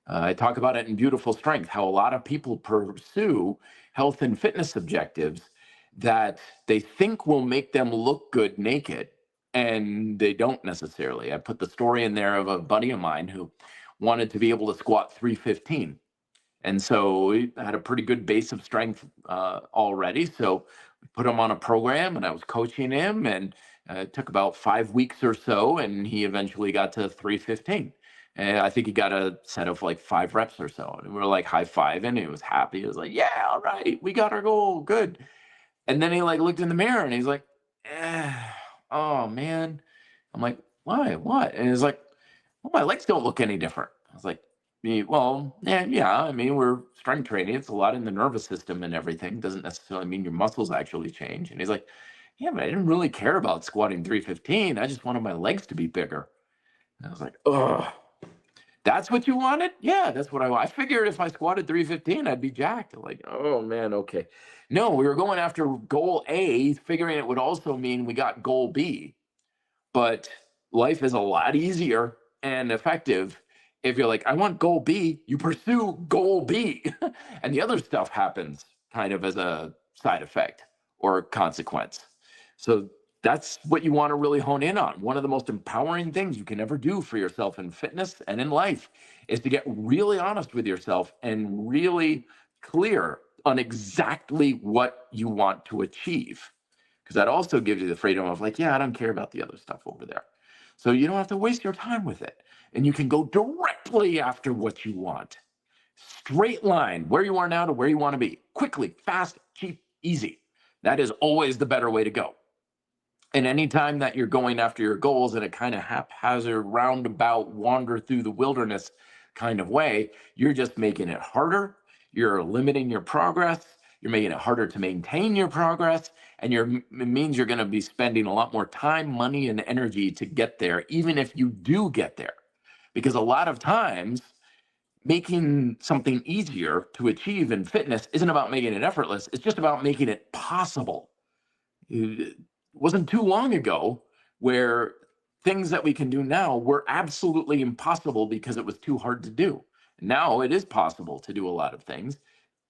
I talk about it in Beautiful Strength, how a lot of people pursue health and fitness objectives that they think will make them look good naked, and they don't necessarily. I put the story in there of a buddy of mine who wanted to be able to squat 315. And so he had a pretty good base of strength already. So we put him on a program and I was coaching him, and it took about 5 weeks or so. And he eventually got to 315. And I think he got a set of like 5 reps or so. And we were like high fiving. And he was happy. He was like, yeah, all right, we got our goal. Good. And then he like looked in the mirror and he's like, oh man. I'm like, why? What? And he's like, well, my legs don't look any different. I was like, well, yeah. I mean, we're strength training. It's a lot in the nervous system and everything. Doesn't necessarily mean your muscles actually change. And he's like, yeah, but I didn't really care about squatting 315. I just wanted my legs to be bigger. And I was like, oh, that's what you wanted? Yeah, that's what I want. I figured if I squatted 315, I'd be jacked. Like, oh man, okay. No, we were going after goal A, figuring it would also mean we got goal B. But life is a lot easier and effective if you're like, I want goal B, you pursue goal B. And the other stuff happens kind of as a side effect or consequence. So that's what you want to really hone in on. One of the most empowering things you can ever do for yourself in fitness and in life is to get really honest with yourself and really clear on exactly what you want to achieve. Because that also gives you the freedom of like, yeah, I don't care about the other stuff over there. So you don't have to waste your time with it. And you can go directly after what you want. Straight line, where you are now to where you want to be. Quickly, fast, cheap, easy. That is always the better way to go. And anytime that you're going after your goals in a kind of haphazard, roundabout, wander through the wilderness kind of way, you're just making it harder. You're limiting your progress. You're making it harder to maintain your progress. And it means you're going to be spending a lot more time, money, and energy to get there, even if you do get there. Because a lot of times, making something easier to achieve in fitness isn't about making it effortless. It's just about making it possible. It wasn't too long ago where things that we can do now were absolutely impossible because it was too hard to do. Now it is possible to do a lot of things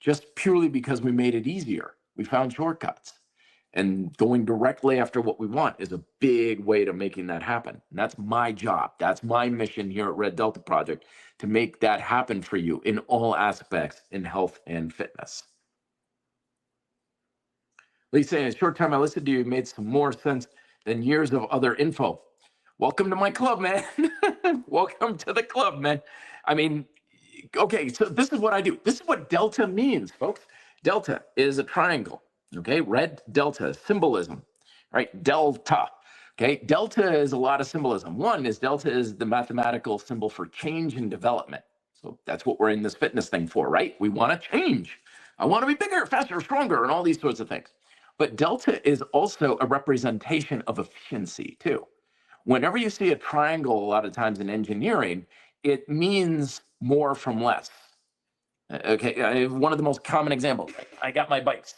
just purely because we made it easier. We found shortcuts. And going directly after what we want is a big way to making that happen. And that's my job. That's my mission here at Red Delta Project, to make that happen for you in all aspects in health and fitness. Lisa, in a short time I listened to you, made some more sense than years of other info. Welcome to my club, man. Welcome to the club, man. I mean, okay, so this is what I do. This is what delta means, folks. Delta is a triangle, okay? Red delta, symbolism, right? Delta, okay? Delta is a lot of symbolism. One is delta is the mathematical symbol for change and development. So that's what we're in this fitness thing for, right? We want to change. I want to be bigger, faster, stronger, and all these sorts of things. But delta is also a representation of efficiency too. Whenever you see a triangle, a lot of times in engineering, it means more from less. Okay, one of the most common examples. I got my bikes.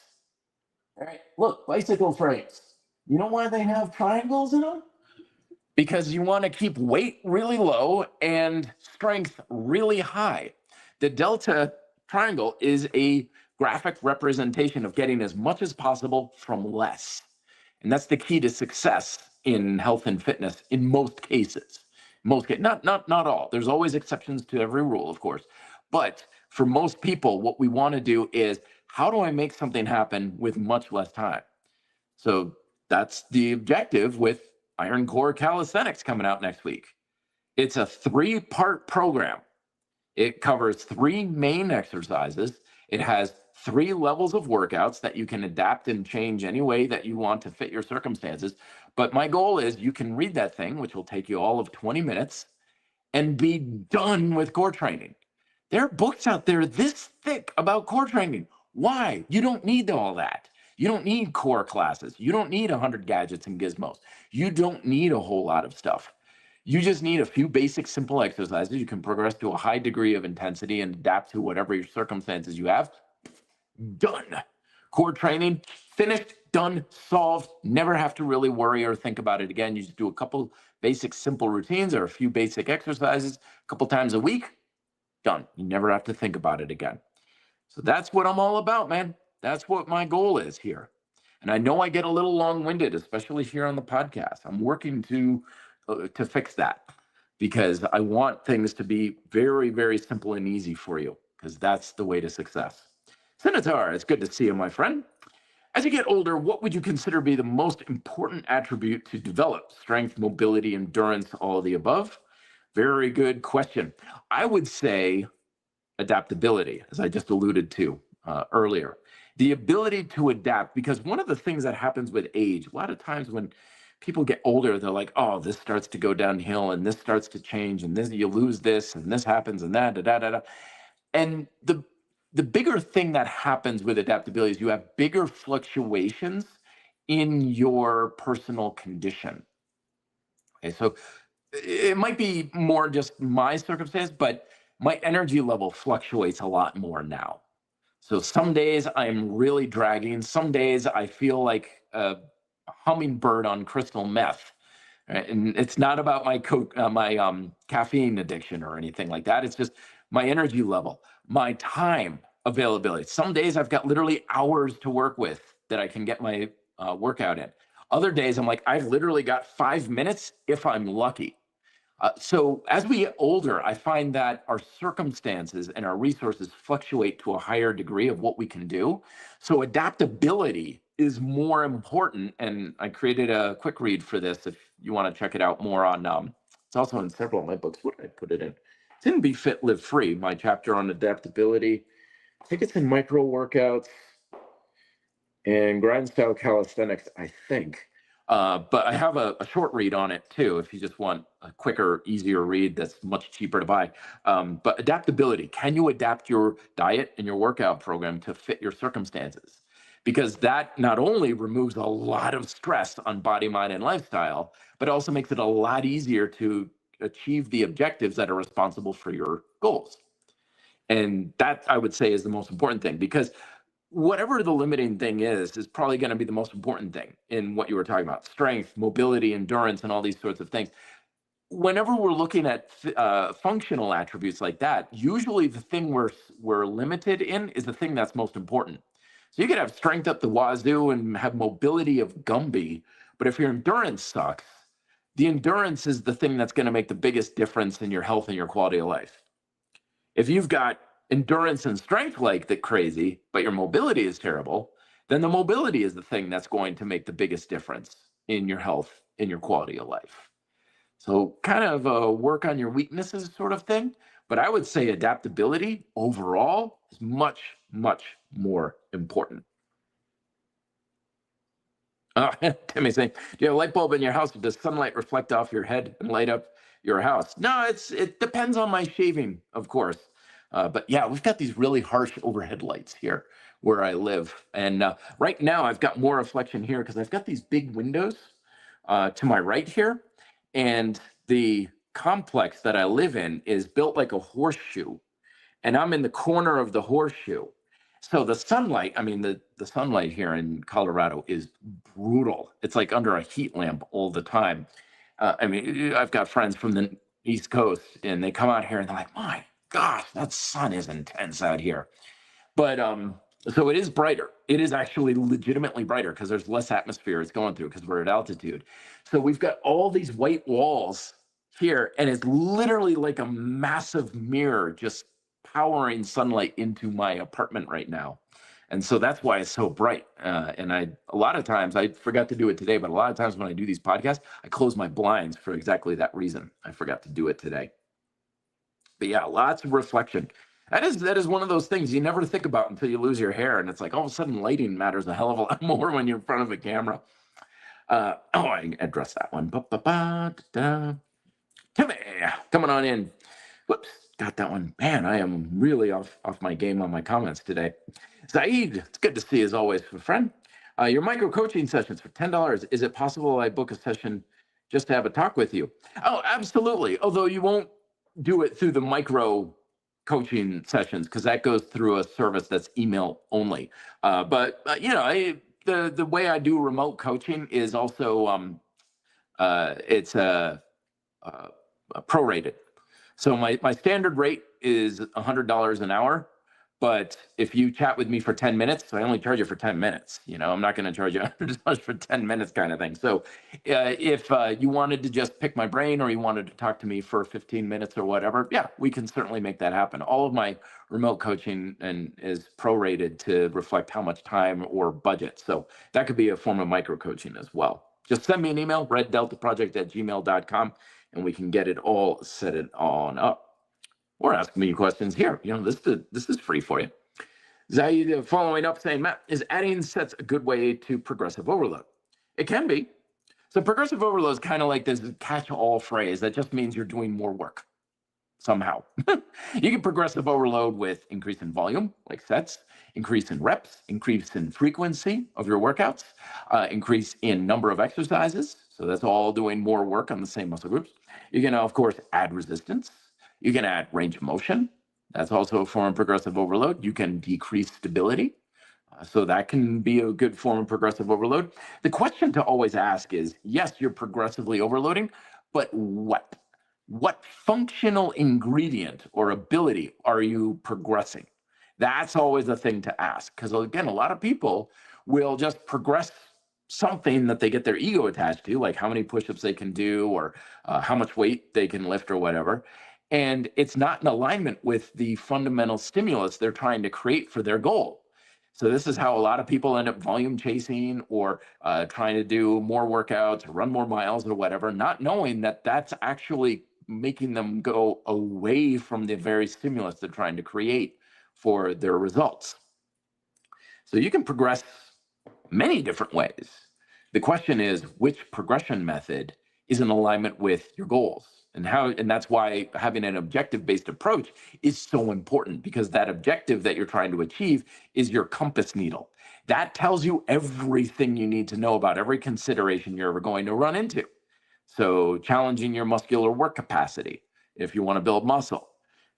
All right, look, bicycle frames. You know why they have triangles in them? Because you want to keep weight really low and strength really high. The delta triangle is a graphic representation of getting as much as possible from less. And that's the key to success in health and fitness in most cases. Most cases, not all. There's always exceptions to every rule, of course. But for most people, what we want to do is, how do I make something happen with much less time? So that's the objective with Iron Core Calisthenics coming out next week. It's a 3-part program. It covers 3 main exercises. It has 3 levels of workouts that you can adapt and change any way that you want to fit your circumstances. But my goal is you can read that thing, which will take you all of 20 minutes, and be done with core training. There are books out there this thick about core training. Why? You don't need all that. You don't need core classes. You don't need 100 gadgets and gizmos. You don't need a whole lot of stuff. You just need a few basic, simple exercises. You can progress to a high degree of intensity and adapt to whatever your circumstances you have. Done. Core training, finished, done, solved. Never have to really worry or think about it again. You just do a couple basic, simple routines or a few basic exercises a couple times a week. Done. You never have to think about it again. So that's what I'm all about, man. That's what my goal is here. And I know I get a little long-winded, especially here on the podcast. I'm working to fix that, because I want things to be very, very simple and easy for you, because that's the way to success. Senator, it's good to see you, my friend. As you get older, what would you consider be the most important attribute to develop? Strength, mobility, endurance, all of the above? Very good question. I would say adaptability, as I just alluded to earlier. The ability to adapt, because one of the things that happens with age, a lot of times when people get older, they're like, oh, this starts to go downhill and this starts to change and this, you lose this and this happens and that, da, da, da, da. And the bigger thing that happens with adaptability is you have bigger fluctuations in your personal condition. Okay, so it might be more just my circumstance, but my energy level fluctuates a lot more now. So some days I'm really dragging. Some days I feel like a hummingbird on crystal meth. Right? And it's not about my caffeine addiction or anything like that. It's just my energy level, my time availability. Some days I've got literally hours to work with that I can get my workout in. Other days I'm like, I've literally got 5 minutes if I'm lucky. So as we get older, I find that our circumstances and our resources fluctuate to a higher degree of what we can do. So adaptability is more important. And I created a quick read for this if you want to check it out more on, it's also in several of my books. What did I put it in? It's in Be Fit, Live Free, my chapter on adaptability. I think it's in micro workouts and grind style calisthenics, I think. But I have a short read on it too, if you just want a quicker, easier read that's much cheaper to buy. But adaptability, can you adapt your diet and your workout program to fit your circumstances? Because that not only removes a lot of stress on body, mind, and lifestyle, but also makes it a lot easier to achieve the objectives that are responsible for your goals. And that, I would say, is the most important thing, because whatever the limiting thing is probably going to be the most important thing in what you were talking about: strength, mobility, endurance, and all these sorts of things. Whenever we're looking at functional attributes like that, usually the thing we're limited in is the thing that's most important. So you could have strength up the wazoo and have mobility of Gumby, but if your endurance sucks, the endurance is the thing that's going to make the biggest difference in your health and your quality of life. If you've got endurance and strength like that crazy, but your mobility is terrible, then the mobility is the thing that's going to make the biggest difference in your health, in your quality of life. So kind of work on your weaknesses sort of thing. But I would say adaptability overall is much, much more important. Timmy saying, do you have a light bulb in your house, or does sunlight reflect off your head and light up your house? No, it depends on my shaving, of course. But yeah, we've got these really harsh overhead lights here where I live. And right now I've got more reflection here because I've got these big windows to my right here. And the complex that I live in is built like a horseshoe, and I'm in the corner of the horseshoe. So the sunlight, I mean, the sunlight here in Colorado is brutal. It's like under a heat lamp all the time. I mean, I've got friends from the East Coast, and they come out here and they're like, "My gosh, that sun is intense out here." But so it is brighter. It is actually legitimately brighter because there's less atmosphere it's going through because we're at altitude. So we've got all these white walls here, and it's literally like a massive mirror just powering sunlight into my apartment right now. And so that's why it's so bright. And a lot of times, I forgot to do it today, but a lot of times when I do these podcasts, I close my blinds for exactly that reason. I forgot to do it today. But yeah, lots of reflection. That is one of those things you never think about until you lose your hair, and it's like all of a sudden lighting matters a hell of a lot more when you're in front of a camera. I addressed that one. Ba-ba-ba-da-da. Timmy, coming on in. Whoops, got that one. Man, I am really off my game on my comments today. Zaid, it's good to see you as always, my friend. Your micro coaching sessions for $10. Is it possible I book a session just to have a talk with you? Oh, absolutely. Although you won't do it through the micro coaching sessions because that goes through a service that's email only. But the way I do remote coaching is also it's prorated. So my standard rate is $100 an hour. But if you chat with me for 10 minutes, I only charge you for 10 minutes. I'm not going to charge you $100 for 10 minutes kind of thing. So if you wanted to just pick my brain or you wanted to talk to me for 15 minutes or whatever, yeah, we can certainly make that happen. All of my remote coaching is prorated to reflect how much time or budget. So that could be a form of micro coaching as well. Just send me an email, reddeltaproject@gmail.com, and we can get it all set it on up. Or ask me questions here. This is free for you. Zaid following up saying, Matt, is adding sets a good way to progressive overload? It can be. So progressive overload is kind of like this catch-all phrase that just means you're doing more work somehow. You can progressive overload with increase in volume, like sets, increase in reps, increase in frequency of your workouts, increase in number of exercises. So that's all doing more work on the same muscle groups. You can, of course, add resistance. You can add range of motion. That's also a form of progressive overload. You can decrease stability. So that can be a good form of progressive overload. The question to always ask is, yes, you're progressively overloading, but what? What functional ingredient or ability are you progressing? That's always a thing to ask. Because again, a lot of people will just progress something that they get their ego attached to, like how many push-ups they can do or how much weight they can lift or whatever. And it's not in alignment with the fundamental stimulus they're trying to create for their goal. So this is how a lot of people end up volume chasing or trying to do more workouts or run more miles or whatever, not knowing that that's actually making them go away from the very stimulus they're trying to create for their results. So you can progress many different ways. The question is, which progression method is in alignment with your goals? And that's why having an objective-based approach is so important, because that objective that you're trying to achieve is your compass needle. That tells you everything you need to know about every consideration you're ever going to run into. So challenging your muscular work capacity if you want to build muscle.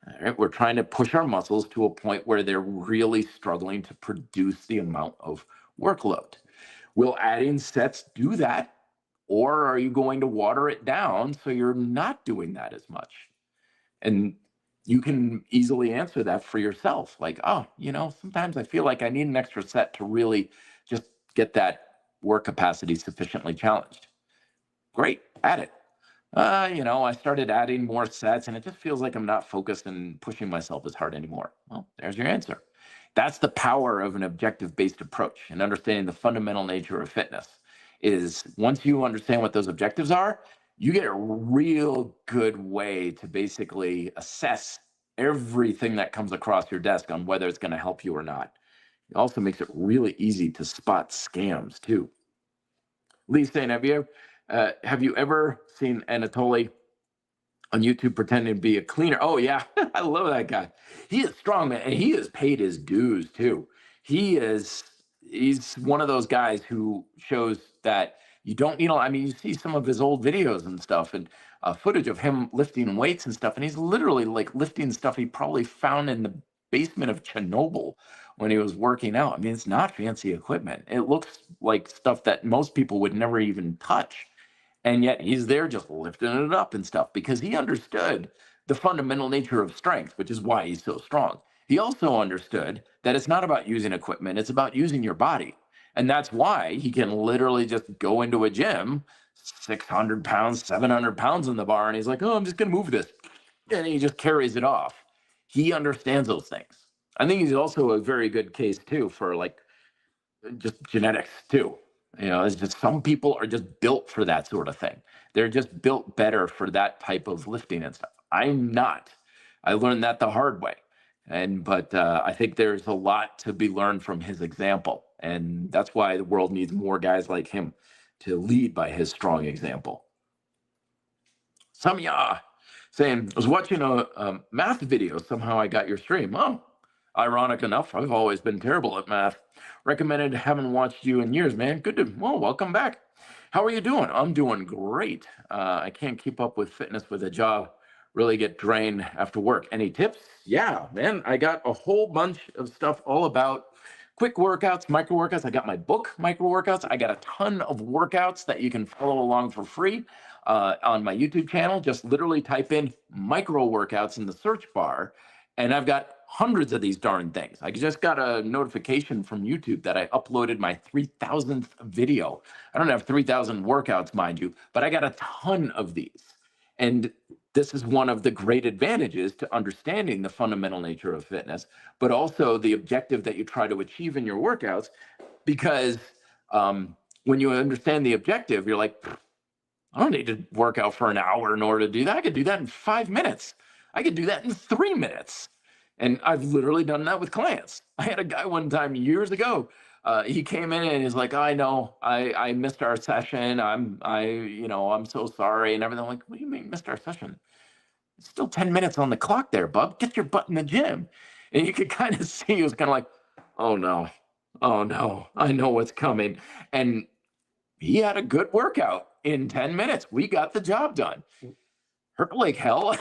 All right, we're trying to push our muscles to a point where they're really struggling to produce the amount of workload. Will adding sets do that? Or are you going to water it down so you're not doing that as much? And you can easily answer that for yourself. Like, sometimes I feel like I need an extra set to really just get that work capacity sufficiently challenged. Great, add it. I started adding more sets and it just feels like I'm not focused and pushing myself as hard anymore. Well, there's your answer. That's the power of an objective-based approach and understanding the fundamental nature of fitness. Is once you understand what those objectives are, you get a real good way to basically assess everything that comes across your desk on whether it's going to help you or not. It also makes it really easy to spot scams too. Lee saying, have you ever seen Anatoly on YouTube pretending to be a cleaner. Oh yeah, I love that guy. He is strong, man, and he has paid his dues too. He is he's one of those guys who shows that you don't need a I mean, you see some of his old videos and stuff and footage of him lifting weights and stuff, and he's literally like lifting stuff he probably found in the basement of Chernobyl when he was working out. I mean, it's not fancy equipment. It looks like stuff that most people would never even touch, and yet he's there just lifting it up and stuff because he understood the fundamental nature of strength, which is why he's so strong. He also understood that it's not about using equipment, it's about using your body. And that's why he can literally just go into a gym, 600 pounds, 700 pounds in the bar, and he's like, oh, I'm just going to move this. And he just carries it off. He understands those things. I think he's also a very good case, too, for like just genetics, too. You know, it's just some people are just built for that sort of thing. They're just built better for that type of lifting and stuff. I'm not. I learned that the hard way. But I think there's a lot to be learned from his example. And that's why the world needs more guys like him to lead by his strong example. Samya saying, I was watching a math video. Somehow I got your stream. Oh, ironic enough, I've always been terrible at math. Recommended, haven't watched you in years, man. Good to, well, welcome back. How are you doing? I'm doing great. I can't keep up with fitness with a job. Really get drained after work. Any tips? Yeah, man, I got a whole bunch of stuff all about quick workouts, micro workouts. I got my book, Micro Workouts. I got a ton of workouts that you can follow along for free on my YouTube channel. Just literally type in micro workouts in the search bar, and I've got hundreds of these darn things. I just got a notification from YouTube that I uploaded my 3,000th video. I don't have 3,000 workouts, mind you, but I got a ton of these. And this is one of the great advantages to understanding the fundamental nature of fitness, but also the objective that you try to achieve in your workouts. Because when you understand the objective, you're like, I don't need to work out for an hour in order to do that. I could do that in 5 minutes. I could do that in 3 minutes. And I've literally done that with clients. I had a guy one time years ago. He came in and he's like, I know, I missed our session. I'm so sorry and everything. I'm like, what do you mean missed our session? It's still 10 minutes on the clock there, bub. Get your butt in the gym. And you could kind of see he was kind of like, oh no, I know what's coming. And he had a good workout in 10 minutes. We got the job done. Hurt like hell,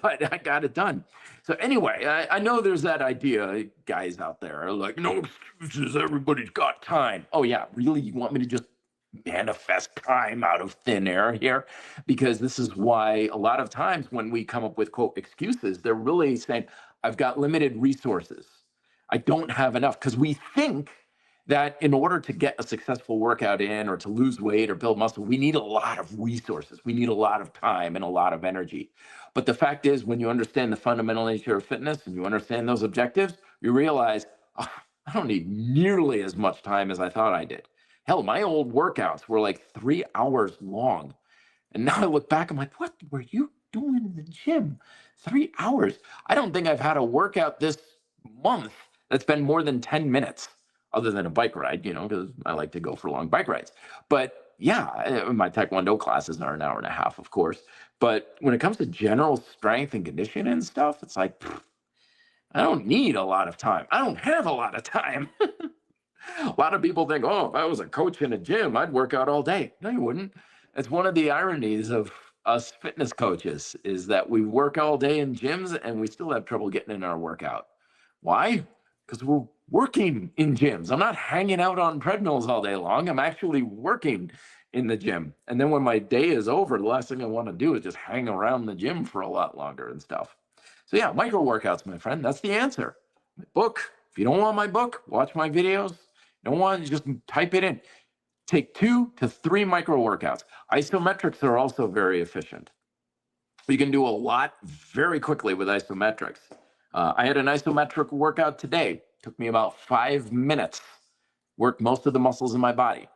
but I got it done. So anyway, I know there's that idea, guys out there are like, no excuses, everybody's got time. Oh yeah, really? You want me to just manifest time out of thin air here? Because this is why a lot of times when we come up with quote excuses, they're really saying, I've got limited resources. I don't have enough, because we think that in order to get a successful workout in or to lose weight or build muscle, we need a lot of resources. We need a lot of time and a lot of energy. But the fact is, when you understand the fundamental nature of fitness and you understand those objectives, you realize, oh, I don't need nearly as much time as I thought I did. Hell, my old workouts were like 3 hours long. And now I look back, I'm like, what were you doing in the gym? 3 hours. I don't think I've had a workout this month that's been more than 10 minutes. Other than a bike ride, because I like to go for long bike rides. But yeah, my Taekwondo classes are an hour and a half, of course. But when it comes to general strength and conditioning and stuff, it's like, I don't need a lot of time. I don't have a lot of time. A lot of people think, oh, if I was a coach in a gym, I'd work out all day. No, you wouldn't. It's one of the ironies of us fitness coaches is that we work all day in gyms and we still have trouble getting in our workout. Why? Because we're working in gyms. I'm not hanging out on treadmills all day long. I'm actually working in the gym. And then when my day is over, the last thing I want to do is just hang around the gym for a lot longer and stuff. So yeah, micro workouts, my friend. That's the answer. My book. If you don't want my book, watch my videos. You don't want to just type it in. Take 2 to 3 micro workouts. Isometrics are also very efficient. You can do a lot very quickly with isometrics. I had an isometric workout today. Took me about 5 minutes. Worked most of the muscles in my body.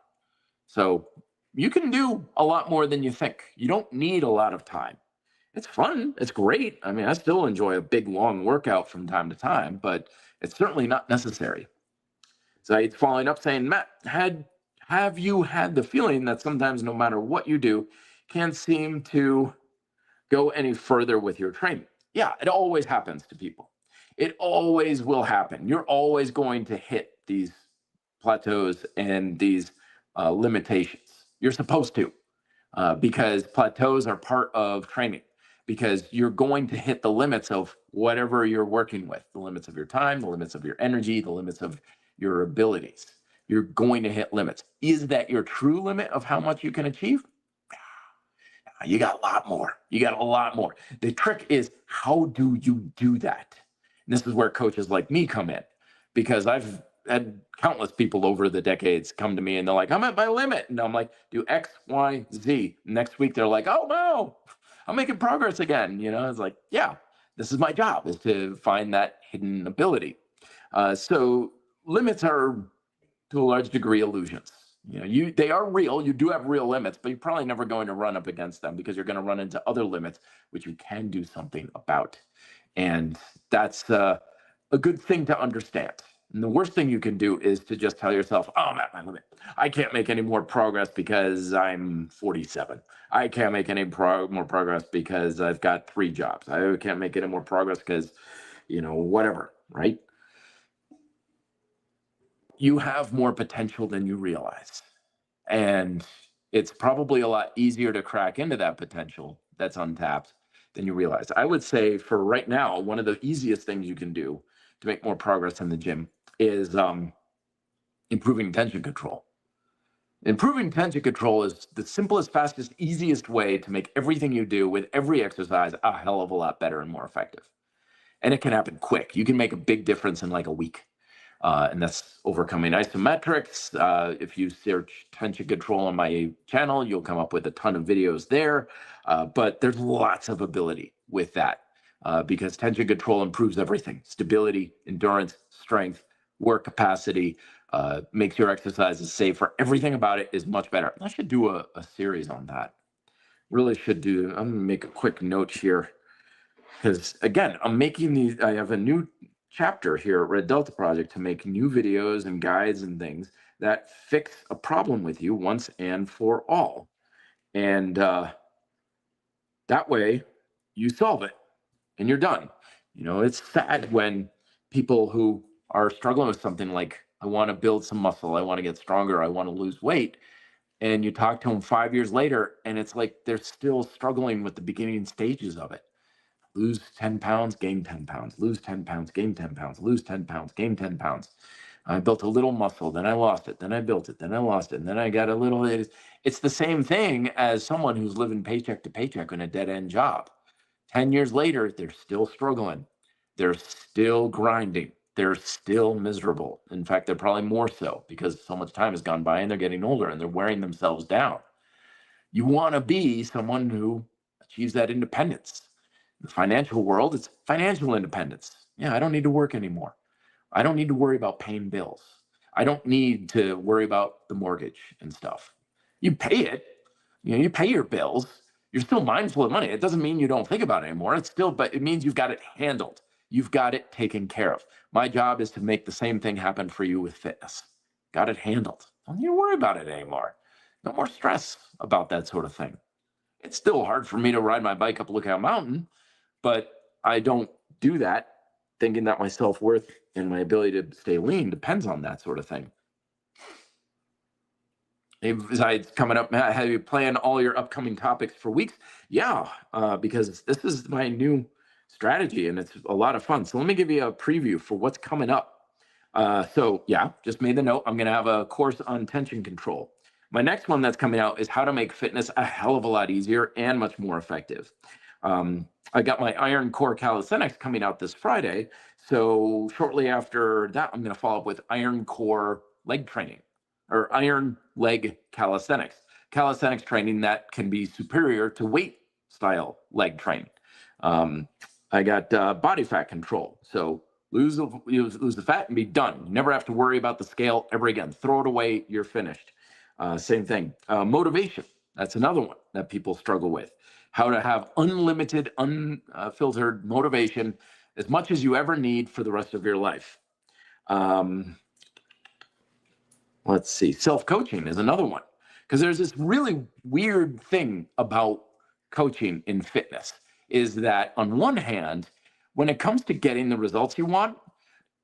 So you can do a lot more than you think. You don't need a lot of time. It's fun. It's great. I mean, I still enjoy a big, long workout from time to time, but it's certainly not necessary. So he's following up saying, Matt, have you had the feeling that sometimes no matter what you do, can't seem to go any further with your training. Yeah, it always happens to people. It always will happen. You're always going to hit these plateaus and these limitations. You're supposed to, because plateaus are part of training, because you're going to hit the limits of whatever you're working with, the limits of your time, the limits of your energy, the limits of your abilities. You're going to hit limits. Is that your true limit of how much you can achieve? You got a lot more. You got a lot more. The trick is, how do you do that? And this is where coaches like me come in, because I've had countless people over the decades come to me and they're like, I'm at my limit. And I'm like, do X, Y, Z. Next week, they're like, oh, no, I'm making progress again. It's like, yeah, this is my job, is to find that hidden ability. So limits are, to a large degree, illusions. They are real. You do have real limits, but you're probably never going to run up against them, because you're going to run into other limits which you can do something about. And that's a good thing to understand. And the worst thing you can do is to just tell yourself, oh, I'm at my limit. I can't make any more progress because I'm 47. I can't make any more progress because I've got 3 jobs. I can't make any more progress because, whatever, right? You have more potential than you realize. And it's probably a lot easier to crack into that potential that's untapped than you realize. I would say, for right now, one of the easiest things you can do to make more progress in the gym is improving tension control. Improving tension control is the simplest, fastest, easiest way to make everything you do with every exercise a hell of a lot better and more effective. And it can happen quick. You can make a big difference in like a week. And that's overcoming isometrics. If you search tension control on my channel, you'll come up with a ton of videos there. But there's lots of ability with that, because tension control improves everything: stability, endurance, strength, work capacity, makes your exercises safer. Everything about it is much better. I should do a series on that. Really should do. I'm going to make a quick note here, because again, I have a new chapter here at Red Delta Project to make new videos and guides and things that fix a problem with you once and for all. And that way you solve it and you're done. It's sad when people who are struggling with something like, I want to build some muscle, I want to get stronger, I want to lose weight, and you talk to them 5 years later and it's like they're still struggling with the beginning stages of it. Lose 10 pounds, gain 10 pounds, lose 10 pounds, gain 10 pounds, lose 10 pounds, gain 10 pounds. I built a little muscle, then I lost it, then I built it, then I lost it, and then I got a little. It's the same thing as someone who's living paycheck to paycheck in a dead end job. 10 years later, they're still struggling. They're still grinding. They're still miserable. In fact, they're probably more so, because so much time has gone by and they're getting older and they're wearing themselves down. You want to be someone who achieves that independence. In the financial world, it's financial independence. Yeah, I don't need to work anymore. I don't need to worry about paying bills. I don't need to worry about the mortgage and stuff. You pay it, you pay your bills. You're still mindful of money. It doesn't mean you don't think about it anymore. But it means you've got it handled. You've got it taken care of. My job is to make the same thing happen for you with fitness. Got it handled. Don't need to worry about it anymore. No more stress about that sort of thing. It's still hard for me to ride my bike up Lookout Mountain, but I don't do that thinking that my self-worth and my ability to stay lean depends on that sort of thing. Besides coming up, Matt, have you planned all your upcoming topics for weeks? Yeah, because this is my new strategy and it's a lot of fun. So let me give you a preview for what's coming up. Just made the note. I'm going to have a course on tension control. My next one that's coming out is how to make fitness a hell of a lot easier and much more effective. I got my Iron Core Calisthenics coming out this Friday. So shortly after that, I'm going to follow up with Iron Core leg training, or iron leg calisthenics. Calisthenics training that can be superior to weight style leg training. I got body fat control. So lose the fat and be done. You never have to worry about the scale ever again. Throw it away. You're finished. Same thing. Motivation. That's another one that people struggle with. How to have unlimited, unfiltered motivation, as much as you ever need for the rest of your life. Let's see. Self-coaching is another one, because there's this really weird thing about coaching in fitness is that on one hand, when it comes to getting the results you want,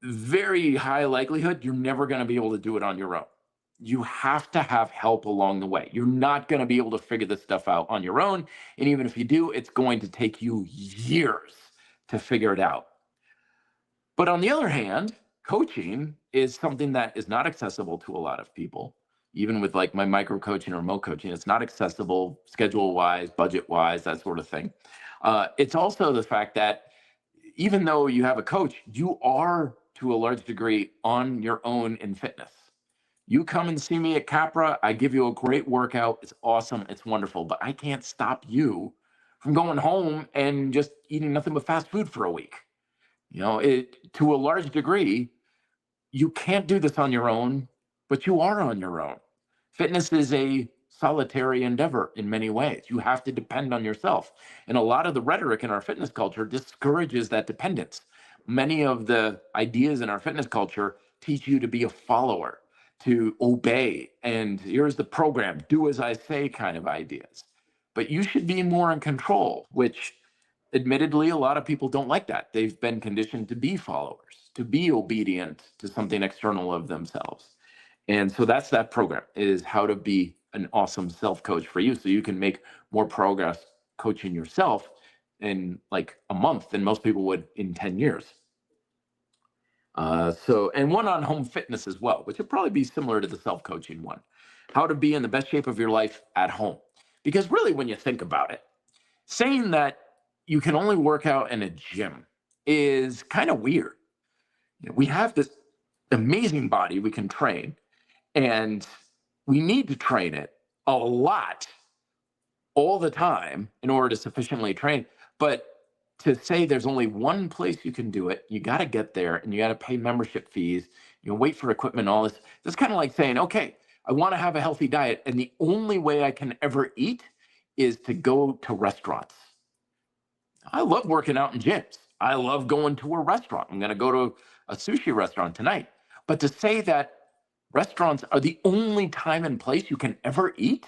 very high likelihood you're never going to be able to do it on your own. You have to have help along the way. You're not going to be able to figure this stuff out on your own. And even if you do, it's going to take you years to figure it out. But on the other hand, coaching is something that is not accessible to a lot of people. Even with like my micro coaching or remote coaching, it's not accessible schedule wise, budget wise, that sort of thing. It's also the fact that even though you have a coach, you are to a large degree on your own in fitness. You come and see me at Capra, I give you a great workout. It's awesome. It's wonderful. But I can't stop you from going home and just eating nothing but fast food for a week. To a large degree, you can't do this on your own, but you are on your own. Fitness is a solitary endeavor in many ways. You have to depend on yourself. And a lot of the rhetoric in our fitness culture discourages that dependence. Many of the ideas in our fitness culture teach you to be a follower, to obey, and here's the program, do as I say kind of ideas. But you should be more in control, which admittedly, a lot of people don't like that. They've been conditioned to be followers, to be obedient to something external of themselves. And so that's that program, is how to be an awesome self-coach for you so you can make more progress coaching yourself in like a month than most people would in 10 years. And one on home fitness as well, which would probably be similar to the self-coaching one. How to be in the best shape of your life at home. Because really, when you think about it, saying that you can only work out in a gym is kind of weird. We have this amazing body we can train, and we need to train it a lot all the time in order to sufficiently train. But to say there's only one place you can do it, you got to get there and you got to pay membership fees, wait for equipment, all this. It's kind of like saying, okay, I want to have a healthy diet, and the only way I can ever eat is to go to restaurants. I love working out in gyms. I love going to a restaurant. I'm going to go to a sushi restaurant tonight. But to say that restaurants are the only time and place you can ever eat,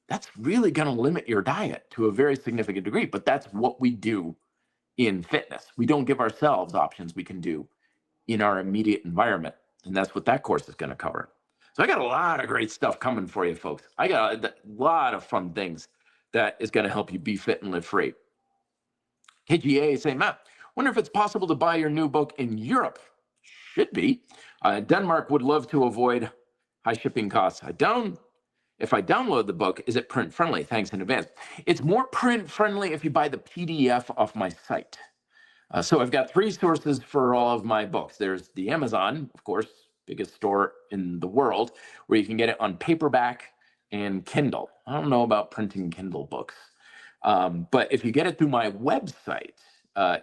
that's really going to limit your diet to a very significant degree. But that's what we do in fitness. We don't give ourselves options we can do in our immediate environment. And that's what that course is going to cover. So I got a lot of great stuff coming for you, folks. I got a lot of fun things that is going to help you be fit and live free. KGA saying, Matt, wonder if it's possible to buy your new book in Europe. Should be. Denmark would love to avoid high shipping costs. If I download the book, is it print friendly? Thanks in advance. It's more print friendly if you buy the PDF off my site. So I've got 3 sources for all of my books. There's the Amazon, of course, biggest store in the world, where you can get it on paperback and Kindle. I don't know about printing Kindle books. But if you get it through my website,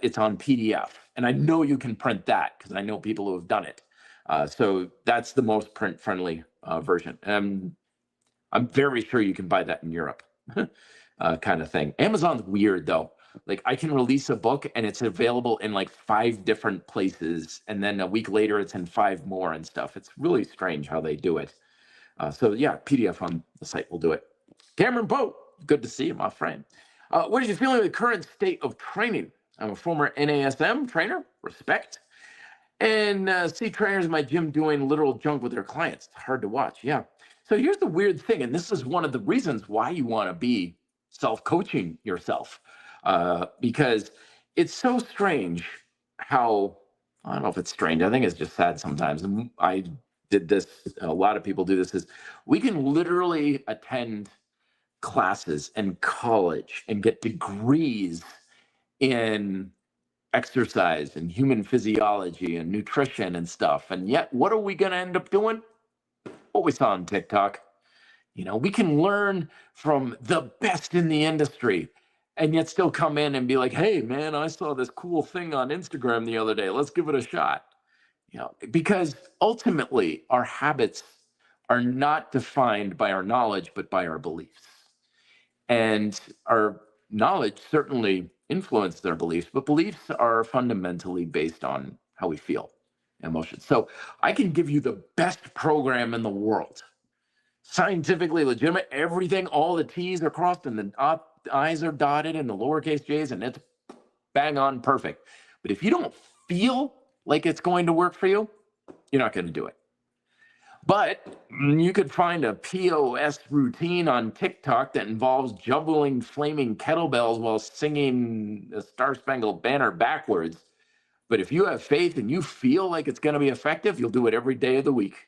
it's on PDF. And I know you can print that because I know people who have done it. So that's the most print-friendly version. I'm very sure you can buy that in Europe, kind of thing. Amazon's weird, though. Like, I can release a book, and it's available in, like, 5 different places. And then a week later, it's in 5 more and stuff. It's really strange how they do it. So, yeah, PDF on the site will do it. Cameron Poe, good to see you, my friend. What is your feeling of the current state of training? I'm a former NASM trainer, respect, and see trainers in my gym doing literal junk with their clients. It's hard to watch, yeah. So here's the weird thing, and this is one of the reasons why you want to be self-coaching yourself, because it's so strange how, I don't know if it's strange, I think it's just sad sometimes. And I did this, a lot of people do this, is we can literally attend classes in college and get degrees in exercise and human physiology and nutrition and stuff. And yet, what are we going to end up doing? What we saw on TikTok. We can learn from the best in the industry and yet still come in and be like, hey, man, I saw this cool thing on Instagram the other day. Let's give it a shot. Because ultimately, our habits are not defined by our knowledge, but by our beliefs. And our knowledge certainly influences our beliefs, but beliefs are fundamentally based on how we feel, emotions. So I can give you the best program in the world, scientifically legitimate, everything, all the T's are crossed and the I's are dotted and the lowercase j's, and it's bang on perfect. But if you don't feel like it's going to work for you, you're not going to do it. But you could find a POS routine on TikTok that involves juggling flaming kettlebells while singing the Star Spangled Banner backwards. But if you have faith and you feel like it's going to be effective, you'll do it every day of the week.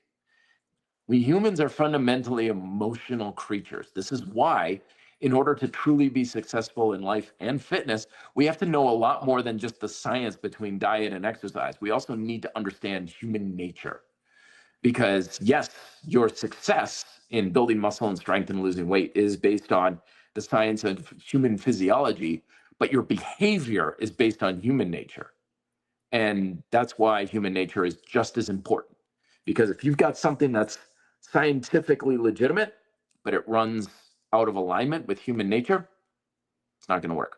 We humans are fundamentally emotional creatures. This is why, in order to truly be successful in life and fitness, we have to know a lot more than just the science between diet and exercise. We also need to understand human nature. Because, yes, your success in building muscle and strength and losing weight is based on the science of human physiology, but your behavior is based on human nature. And that's why human nature is just as important. Because if you've got something that's scientifically legitimate, but it runs out of alignment with human nature, it's not going to work.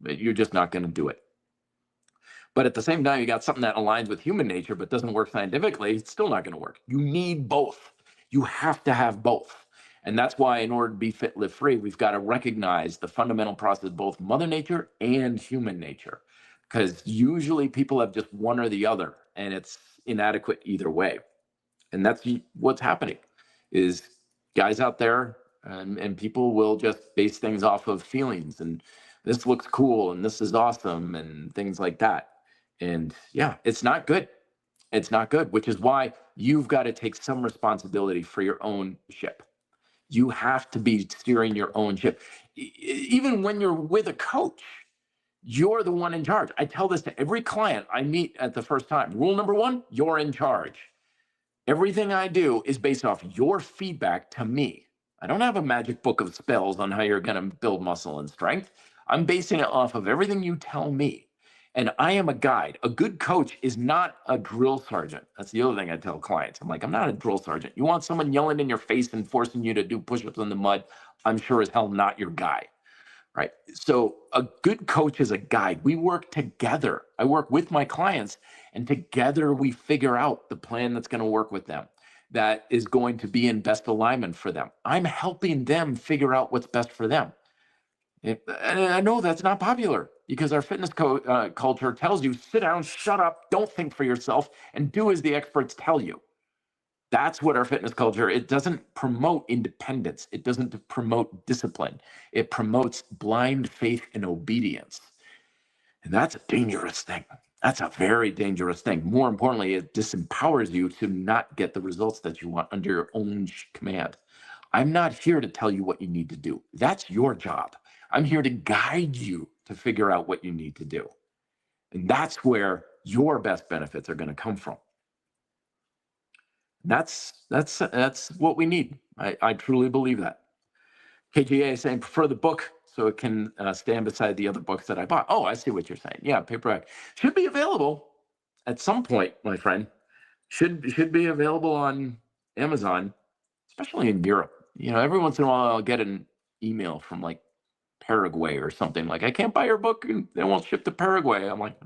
You're just not going to do it. But at the same time, you got something that aligns with human nature but doesn't work scientifically, it's still not going to work. You need both. You have to have both. And that's why, in order to be fit, live free, we've got to recognize the fundamental process of both Mother Nature and human nature. Because usually people have just one or the other, and it's inadequate either way. And that's what's happening is guys out there and people will just base things off of feelings and this looks cool and this is awesome and things like that. And yeah, it's not good. It's not good, which is why you've got to take some responsibility for your own ship. You have to be steering your own ship. Even when you're with a coach, you're the one in charge. I tell this to every client I meet at the first time. Rule number one, you're in charge. Everything I do is based off your feedback to me. I don't have a magic book of spells on how you're going to build muscle and strength. I'm basing it off of everything you tell me. And I am a guide. A good coach is not a drill sergeant. That's the other thing I tell clients. I'm like, I'm not a drill sergeant. You want someone yelling in your face and forcing you to do push-ups in the mud? I'm sure as hell not your guy. Right. So a good coach is a guide. We work together. I work with my clients and together we figure out the plan that's going to work with them, that is going to be in best alignment for them. I'm helping them figure out what's best for them. And I know that's not popular because our fitness culture tells you, sit down, shut up, don't think for yourself, and do as the experts tell you. That's what our fitness culture, it doesn't promote independence. It doesn't promote discipline. It promotes blind faith and obedience. And that's a dangerous thing. That's a very dangerous thing. More importantly, it disempowers you to not get the results that you want under your own command. I'm not here to tell you what you need to do. That's your job. I'm here to guide you to figure out what you need to do. And that's where your best benefits are going to come from. That's what we need. I truly believe that. KGA is saying prefer the book so it can stand beside the other books that I bought. Oh, I see what you're saying. Yeah, paperback should be available at some point, my friend. Should be available on Amazon, especially in Europe. You know, every once in a while I'll get an email from like Paraguay or something like, I can't buy your book and they won't ship to Paraguay. I'm like,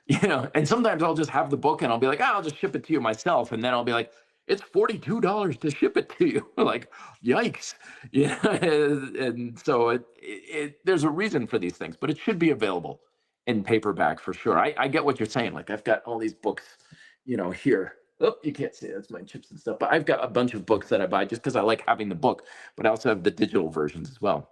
you know, and sometimes I'll just have the book and I'll be like, I'll just ship it to you myself. And then I'll be like, it's $42 to ship it to you. Like, yikes. Yeah. And so there's a reason for these things, but it should be available in paperback for sure. I get what you're saying. Like I've got all these books, you know, here. Oh, you can't see that's my chips and stuff, but I've got a bunch of books that I buy just because I like having the book, but I also have the digital versions as well.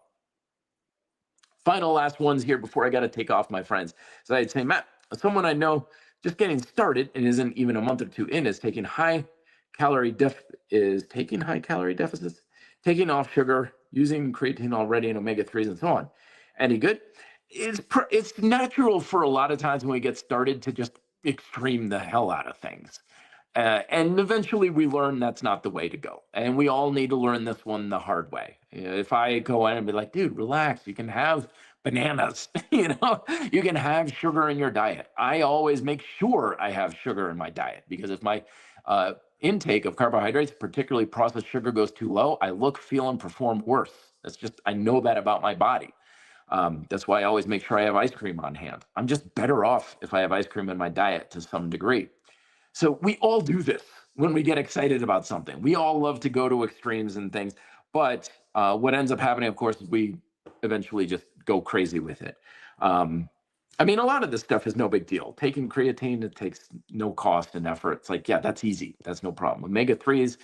Final last ones here before I got to take off, my friends. So I'd say, Matt, someone I know just getting started and isn't even a month or two in is taking high calorie deficits, taking off sugar, using creatine already and omega-3s and so on. Any good? It's natural for a lot of times when we get started to just extreme the hell out of things. And eventually we learn that's not the way to go. And we all need to learn this one the hard way. You know, if I go in and be like, dude, relax, you can have bananas, you know, you can have sugar in your diet. I always make sure I have sugar in my diet because if my intake of carbohydrates, particularly processed sugar, goes too low, I look, feel, and perform worse. That's just, I know that about my body. That's why I always make sure I have ice cream on hand. I'm just better off if I have ice cream in my diet to some degree. So we all do this when we get excited about something. We all love to go to extremes and things. But what ends up happening, of course, is we eventually just go crazy with it. I mean, a lot of this stuff is no big deal. Taking creatine, it takes no cost and effort. It's like, yeah, that's easy. That's no problem. Omega 3s,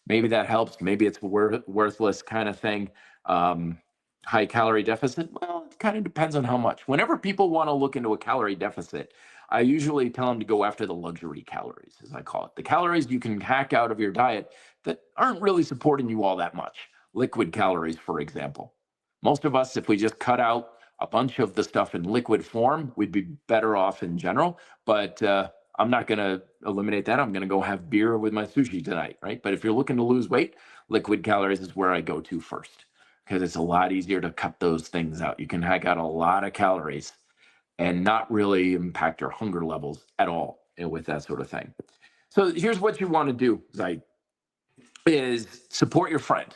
maybe that helps. Maybe it's a worthless kind of thing. Um, High calorie deficit, well, it kind of depends on how much. Whenever people want to look into a calorie deficit, I usually tell them to go after the luxury calories, as I call it. The calories you can hack out of your diet that aren't really supporting you all that much. Liquid calories, for example. Most of us, if we just cut out a bunch of the stuff in liquid form, we'd be better off in general. But I'm not going to eliminate that. I'm going to go have beer with my sushi tonight, right? But if you're looking to lose weight, liquid calories is where I go to first, because it's a lot easier to cut those things out. You can hack out a lot of calories and not really impact your hunger levels at all, with that sort of thing. So here's what you want to do, is support your friend.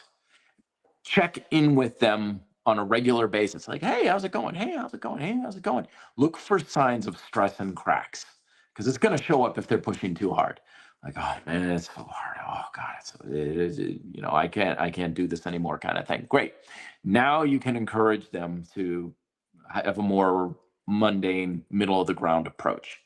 Check in with them on a regular basis. Like, hey, how's it going? Hey, how's it going? Hey, how's it going? Look for signs of stress and cracks, because it's going to show up if they're pushing too hard. Like, oh man, it's so hard. Oh God, I can't do this anymore, kind of thing. Great. Now you can encourage them to have a more mundane, middle of the ground approach.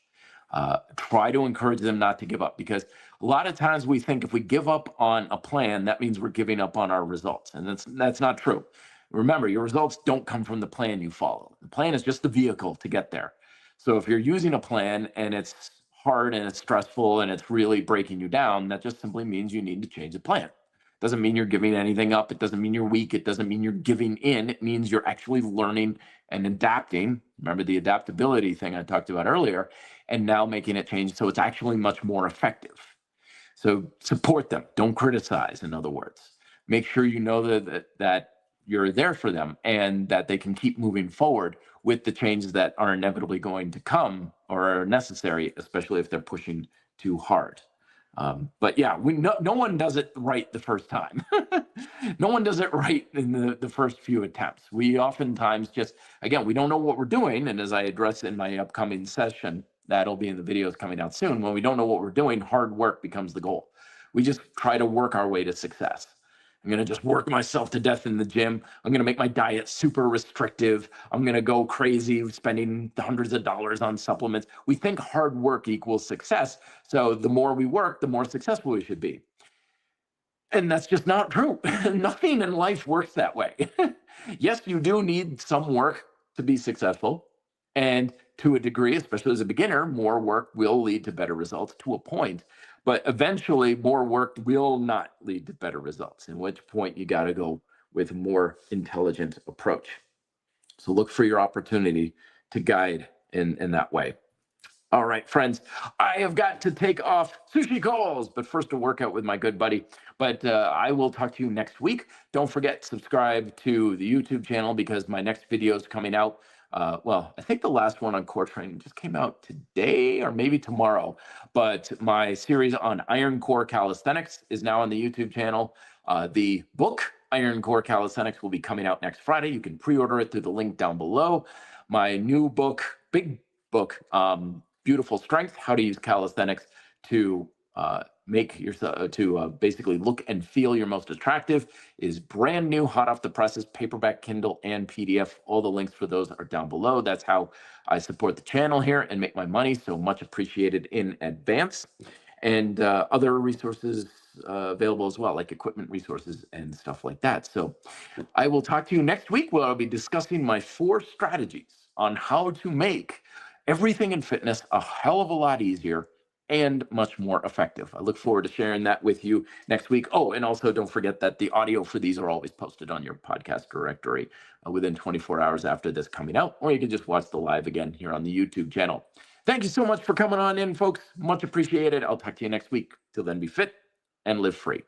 Try to encourage them not to give up, because a lot of times we think if we give up on a plan, that means we're giving up on our results. And that's not true. Remember, your results don't come from the plan you follow. The plan is just the vehicle to get there. So if you're using a plan and it's hard and it's stressful and it's really breaking you down, that just simply means you need to change the plan. Doesn't mean you're giving anything up. It doesn't mean you're weak. It doesn't mean you're giving in. It means you're actually learning and adapting. Remember the adaptability thing I talked about earlier, and now making it change so it's actually much more effective. So support them. Don't criticize, in other words. Make sure you know that you're there for them and that they can keep moving forward with the changes that are inevitably going to come or are necessary, especially if they're pushing too hard. But yeah, no one does it right the first time. No one does it right in the first few attempts. We oftentimes just, again, we don't know what we're doing. And as I address in my upcoming session, that'll be in the videos coming out soon. When we don't know what we're doing, hard work becomes the goal. We just try to work our way to success. I'm going to just work myself to death in the gym. I'm going to make my diet super restrictive. I'm going to go crazy spending hundreds of dollars on supplements. We think hard work equals success. So the more we work, the more successful we should be. And that's just not true. Nothing in life works that way. Yes, you do need some work to be successful. And to a degree, especially as a beginner, more work will lead to better results to a point. But eventually, more work will not lead to better results, at which point you got to go with a more intelligent approach. So look for your opportunity to guide in that way. All right, friends, I have got to take off sushi calls, but first a workout with my good buddy. But I will talk to you next week. Don't forget, subscribe to the YouTube channel, because my next video is coming out. Well, I think the last one on core training just came out today or maybe tomorrow, but my series on iron core calisthenics is now on the YouTube channel. The book, Iron Core Calisthenics, will be coming out next Friday. You can pre-order it through the link down below. My new book, big book, Beautiful Strength, How to Use Calisthenics to make yourself basically look and feel your most attractive, is brand new, hot off the presses, paperback, Kindle, and PDF. All the links for those are down below. That's how I support the channel here and make my money, so much appreciated in advance. And other resources available as well, like equipment resources and stuff like that. So I will talk to you next week, where I'll be discussing my 4 strategies on how to make everything in fitness a hell of a lot easier and much more effective. I look forward to sharing that with you next week. Oh, and also don't forget that the audio for these are always posted on your podcast directory within 24 hours after this coming out, or you can just watch the live again here on the YouTube channel. Thank you so much for coming on in, folks. Much appreciated. I'll talk to you next week. Till then, be fit and live free.